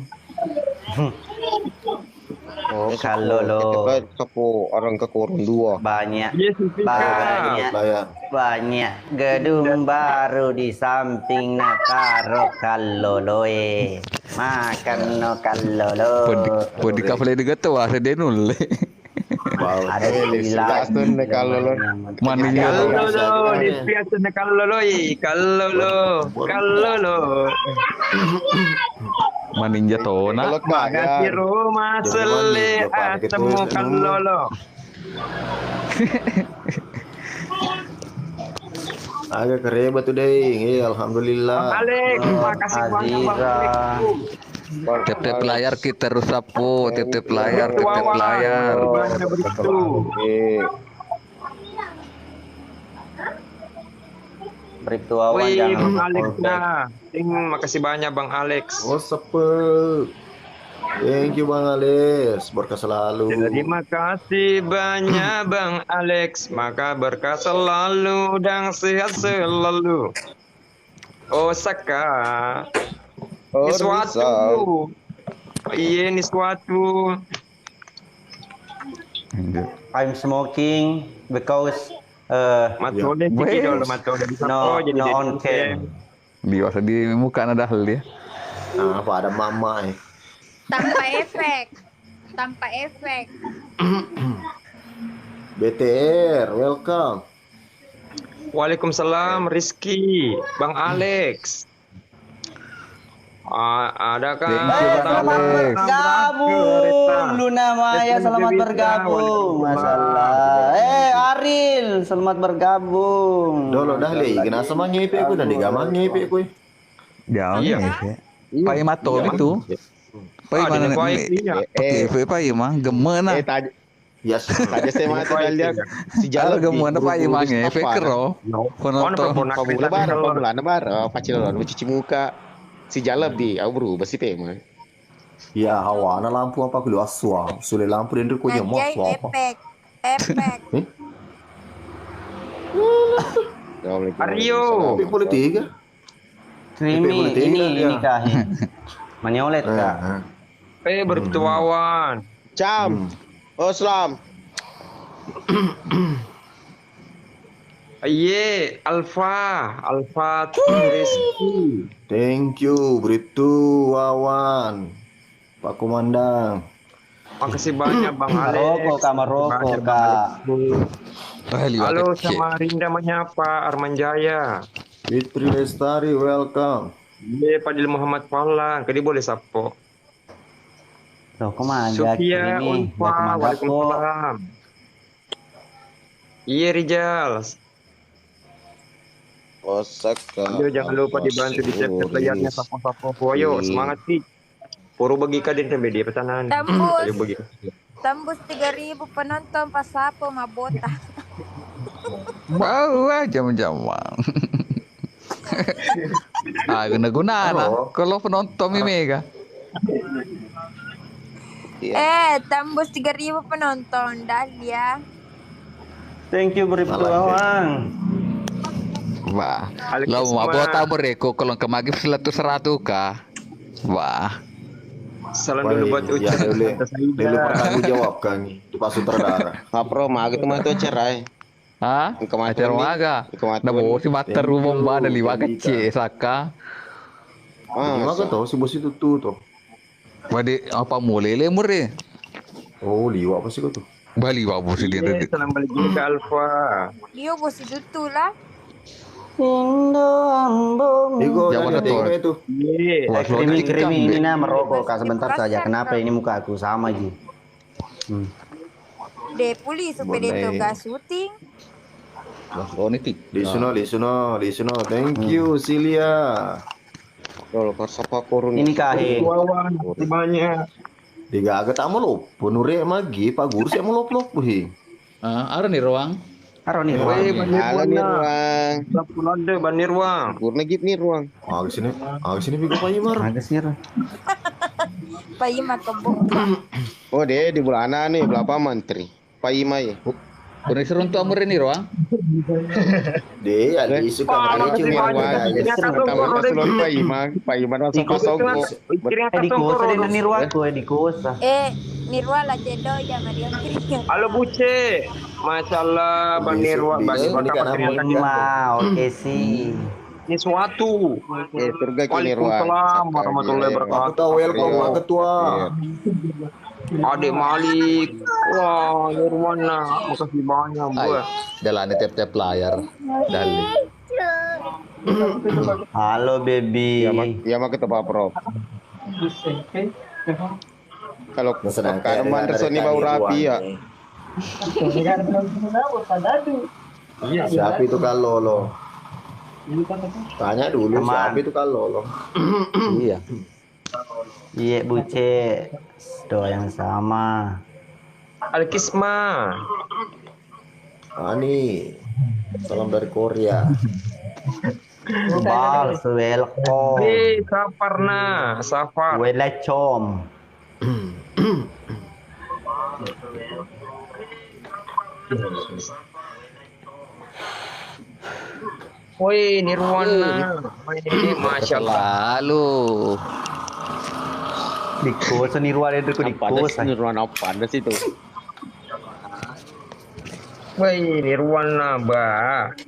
S12: Oh, kalau lo
S10: sapu orang ke korun dua.
S12: Banyak gedung baru di samping nakaro kalau lo makan no kalau lo.
S14: Podi kafle de gato ase denul.
S12: Ada bilang
S10: kalau lo
S14: maninya
S6: kalau di piazza kalau lo
S14: maninja tona
S6: magati Roma sele atemu kalau lo
S1: agak kereba tuh deh. Alhamdulillah.
S6: Alex, makasih banyak Bang.
S14: Tep layar kita terus sapu, tep layar.
S12: Briptuawan
S6: Wih, Bang Alex nah. Makasih banyak Bang Alex.
S1: Oh, sepet. Thank you Bang Alex, berkah selalu.
S6: Terima kasih banyak Bang Alex, maka berkah selalu dan sehat selalu. Osaka.
S10: Oh,
S6: Ini suatu. Iya, ini suatu.
S12: I'm smoking because
S6: Matolnya sedikit dulu, matolnya bisa jadi
S12: on cam.
S14: Biasa di muka ada hal dia.
S1: Apa ada mama
S8: Tanpa efek.
S1: BTR, welcome.
S6: Waalaikumsalam Rizky, Bang Alex. Ada kan?
S12: Selamat bergabung, Luna Maya, selamat bergabung. Masalah. Aril, selamat bergabung.
S1: Dolo dah le, kena sama ngepe aku dan digamang ngepe aku.
S14: Jauh nih. Pak Imato itu. Pak mana nih? Pak Imang gemena.
S10: Ya, tadi saya mati dia si
S14: Kalau
S10: jalan
S14: gemena Pak Imang efekro.
S10: Penonton pamula bara pacilon mencuci muka si jalan di aku berubah sih tema.
S1: Ya hawa na lampu apa aku aswa. Sule lampu dentro ko yang
S8: Anjay,
S1: aswa apa.
S8: efek.
S6: Aryo.
S1: Tapi politik.
S12: Trimi ini kah? Maniolet kah?
S6: Bertuawan.
S10: Cam. Oslam.
S6: Iye, Alfa Rizky.
S1: Thank you, Britu Wawan. Pak Komandan.
S6: Makasih banyak Bang Alex.
S12: Kamar rokok, Kak.
S6: Halo, Samarinda menyapa Arman Jaya.
S1: Fitri Lestari, welcome.
S6: Iya, Padil Muhammad Pahlan. Kadi boleh sapo.
S12: Tuh, kemana?
S6: Sofia Unfa, waalaikumsalam. Iya, Rijal.
S10: Osaka.
S6: Ayo, jangan lupa dibantu di chat layarnya sapo-sapo. Ayo, semangat sih. Puro bagi kadin sampai dia pesanan.
S8: Tembus 3.000 penonton pas sapo mabota.
S14: Bawa jam-jaman. Guna-guna lah. Kalau penonton Mega.
S8: Tembus 3.000 penonton Dahlia.
S12: Thank you berituawang.
S14: Wah, lo mau buat tabur reko kalau kemagi selatus kah? Wah.
S6: Salam dulu buat Ucap.
S1: Dulu pertanggung jawab kan di Pak Sutradara.
S10: Ngapro magi teman itu cerai.
S14: Hah? Acara maga. Nah, bawa si mater umum bana liwa kecil saka.
S1: Maka tahu si bos itu tuh.
S14: Wadi apa mulai lemur deh?
S1: Oh, liwa apa sih kau tuh?
S14: Bali wa bos dia.
S6: Salam balik ke Alfa.
S8: Dia bos itu tuh lah.
S12: Jangan itu. Krimi ini nah merokok kak sebentar saja. Kenapa ini muka aku sama Ji?
S8: Depuli supaya itu gak syuting.
S1: Lisono. Thank you, Silia.
S10: Kalau siapa kurun
S12: ini kahe.
S6: Banyak.
S1: Diga agak tak mau penure magi Pak Guru saya mau lop hi.
S14: Ada nih ruang.
S10: Halo nih ruang.
S6: Lapulade Banir ruang.
S10: Gurna git nih ruang.
S1: Sini bigo Pak Imar.
S8: Pak Imar kebuk.
S10: Oh deh di bulana nih berapa menteri. Pak Imar ya.
S14: Kurang seru untuk amur ini ruang.
S1: Deh ada isu kamar itu
S10: ruang. Pertama keselon Pak Imar langsung kosong kok.
S12: Di kosa deh nih ruang gue di kosa.
S8: Nirwa lah jedo ya Maria kiri.
S6: Halo Buce. Masalah Banirwa bagi
S12: oke sih.
S6: Ini suatu.
S10: Surga kini ruang.
S6: Waalaikumsalam warahmatullahi wabarakatuh.
S1: Welcome Pak Ketua.
S6: Adik Malik. Wah, Nirwana. Makasih banyak, buat.
S14: Jalani tiap-tiap layar. Dali.
S12: Halo baby.
S10: Ya mak kita Pak Prof. Kalau Karman Sony bau rapi ya.
S1: Siapa itu kalau lo? Tanya dulu siapa itu kalau lo?
S14: Iya.
S12: Iya Buce. Doa yang sama.
S6: Alkisma.
S1: Ani. Salam dari Korea.
S12: Bal, welcome.
S6: Safarna, Safar.
S12: Welcome.
S6: Woi, Nirwana. Masya Allah.
S14: Lalu.
S12: Di kos Nirwana itu di kos.
S5: Nirwana apa ada situ?
S6: Woi, Nirwana ba.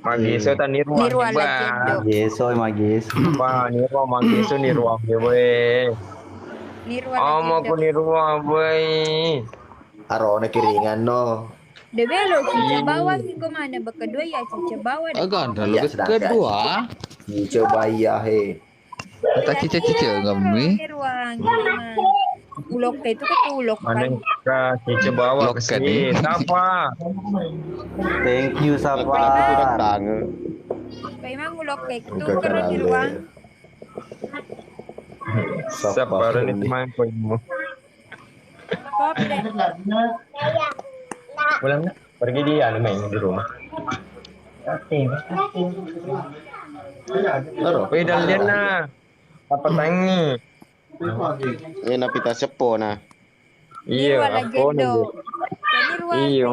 S6: Magiso ta Nirwana ba.
S12: Magiso.
S6: Ba, Nirwana Magiso Nirwana we. Amo ko Nirwana boy.
S1: Arone kiringan no.
S8: Debelo cica bawah minggu mana kedua ya cica bawah.
S14: Agak ada lo kedua.
S1: Cica bayah he.
S14: Tak cica kami.
S8: Ulok itu kan ulok kan.
S6: Mana cica bawah ke sini. Sapa?
S12: Thank you Sapa.
S8: Kayak emang ulok itu karena di ruang.
S6: Sapa ini main poinmu. Pulang na. Pergi dia main di rumah. Woi dalian na. Apa tangi?
S10: Napita sepo na.
S6: Iya, ako na. Iya.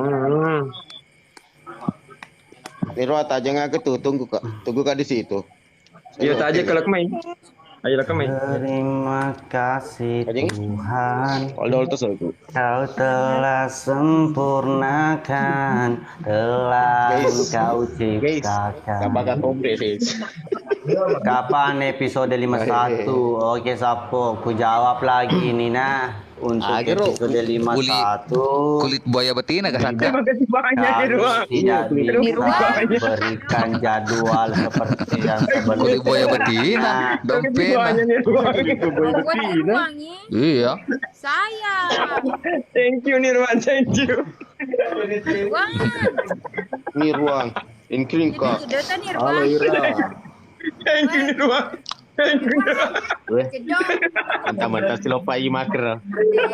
S10: Nirwa aja nggak ke tunggu kak di situ.
S6: Iya aja kalau main. Ayo lah kami.
S12: Terima kasih Tuhan.
S10: Kalau itu.
S12: Kau telah sempurnakan, telah Kau ciptakan. Kapan episode 51? Oke Sapo, ku jawab lagi nih nah. Untuk episode 51
S14: kulit buaya betina kasangka.
S6: Terima kasih banyak
S12: tidak bisa berikan jadwal seperti yang sebelumnya.
S14: Kulit buaya betina, dompet. Iya.
S8: Saya.
S6: Thank you Nirwan, thank you.
S10: Nirwan, inkring kak.
S1: Halo Ira.
S6: Thank you Nirwan.
S5: Mantap silopa imaker.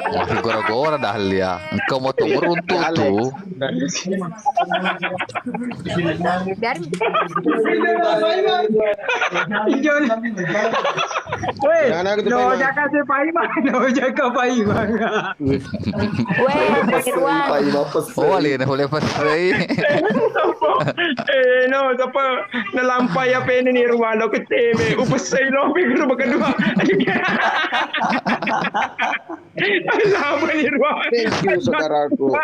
S14: Masih gora-gora dah ya. Engkau mau tunggu runtuh tuh.
S6: Weh, no jaga si Paiman, no jaga Paiman.
S14: Oh, alin boleh pasai.
S6: No, siapa nalampai apa ini Nirwan lo keteme, upasay lo bigro kedua. Lama Nirwan.
S10: Thank you saudaraku.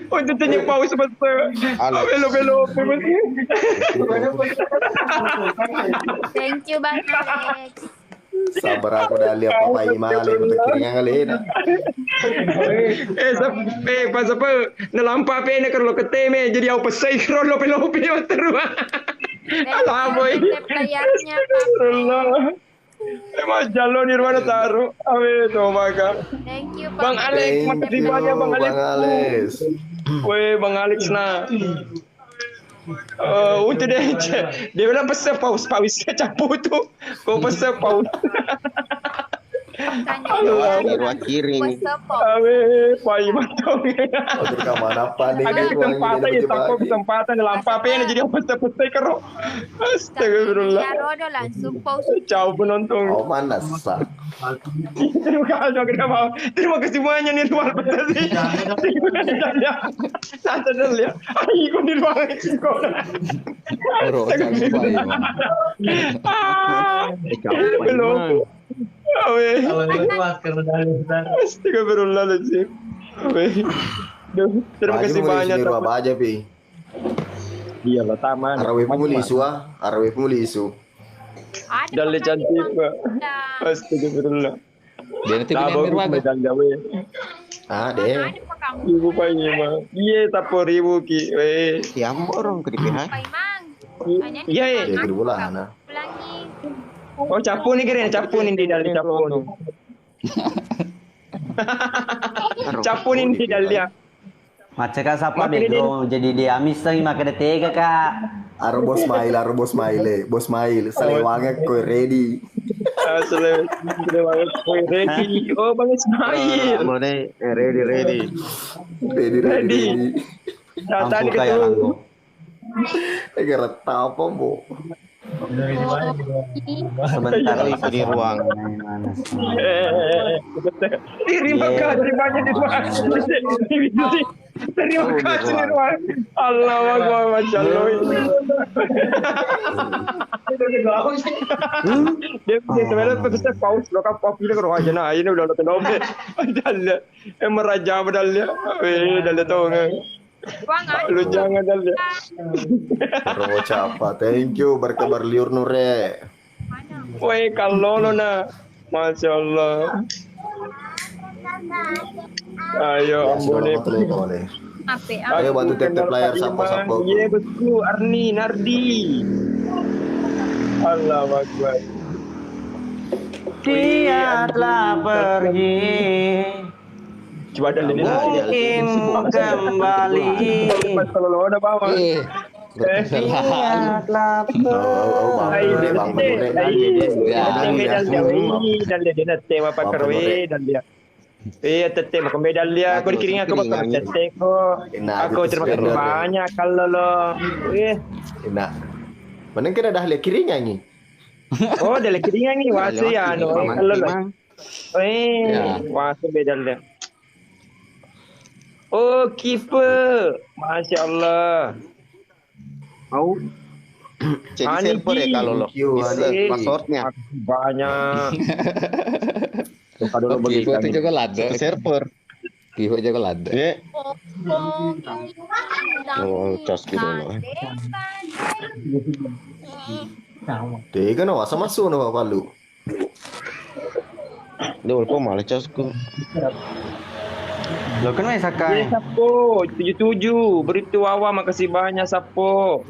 S6: Untuk tanya paus betul. Belo.
S8: Thank you Bang Alex.
S1: Sabar aku dah lihat papai male untuk kiringan kali ini.
S6: Pas apa nalampa pe ne kerlo keteme jadi au pasai kerlo pe terus. Alah boy.
S8: Playernya
S6: Allah. Emang jalur Nirwana taruh. Amin, oh maka.
S8: Thank you
S6: Bang Alex, makasih banyak Bang Alex.
S1: Bang Alex.
S6: Weh, Bang Alex nah. Untuk dia bilang pesan paus capu tu. Kau pesan paus.
S10: Nirwa kiring.
S6: Amin, pai mantap.
S1: Untuk kemana apa nih?
S6: Agak kesempatan lampa pe jadi pesan kero. Astagfirullah.
S8: Ya Rodo langsung pause.
S6: Ciao penonton.
S1: Oh mana sah?
S6: Terima kasih banyak Nirwan Betasi. Santai dulu ya. Ayo Nirwan Meksiko. Belum. Astagfirullahaladzim. Terima kasih banyak.
S1: Apa aja pi?
S6: Iya lah taman.
S1: Arawe muli isu.
S6: Dalle cantik pak. Astagfirullah.
S14: Dia nanti punya Nirwan.
S1: Ah deh.
S6: Ibu pagi mah. Iya tapo ribu ki.
S10: Tiam orang ke DPH.
S6: Iya.
S1: Jadi bulan.
S6: Oh capu nih kira capu nih di dalam capu. Capu nih di dalam.
S12: Macam kan siapa bego jadi dia misteri makan tega kak.
S1: Bos Mail, selewangnya kue ready.
S6: Selewangnya kue ready. Oh Bang Ismail.
S10: Ready.
S6: Tadi gitu.
S1: Gara apa bu?
S12: Sebentar lagi
S10: di ruang.
S6: Terima kasih banyak di ruang. Terima kasih Nirwan. Allah Akbar, Masya Allah. Dia sebenarnya peserta paus lo kan kopi dia keroh aja nah ini udah nonton dompet. Padahal meraja padahal dalnya tahu nggak? Lu jangan dalnya.
S1: Romo capa, thank you berkabar liur nure.
S6: Woi kalau lo na, Masya Allah. Ayo ambone. Ayo bantu tetep layar sapa-sapa. Iya betul Arni Nardi. Allah Akbar.
S12: Dia telah pergi.
S6: Coba ada ini.
S12: Mungkin kembali.
S6: Kalau ada bawa.
S12: Dia telah
S6: pergi. Teteh makan medal dia. Aku dikirim aku bakal teteh kok. Aku terima kasih banyak kalau lo.
S1: Enak. Mana kena dah lihat kirinya ni?
S6: Oh, dah lihat kirinya ni. Wasu ya no. Kalau lo. Wasu medal dia. Oh, keeper. Masya Allah.
S10: Mau jadi server ya kalau lo. Passwordnya
S6: banyak.
S14: Kalau begitu itu juga lada.
S10: Server.
S14: Kiho juga lada.
S10: Ya. Oh, cas gitu loh.
S1: Tega no asa masuk no palu.
S10: Dia walaupun malah cas ku.
S12: Lo kan main sakai.
S6: Sapo 77. Beritu Wawa makasih banyak Sapo.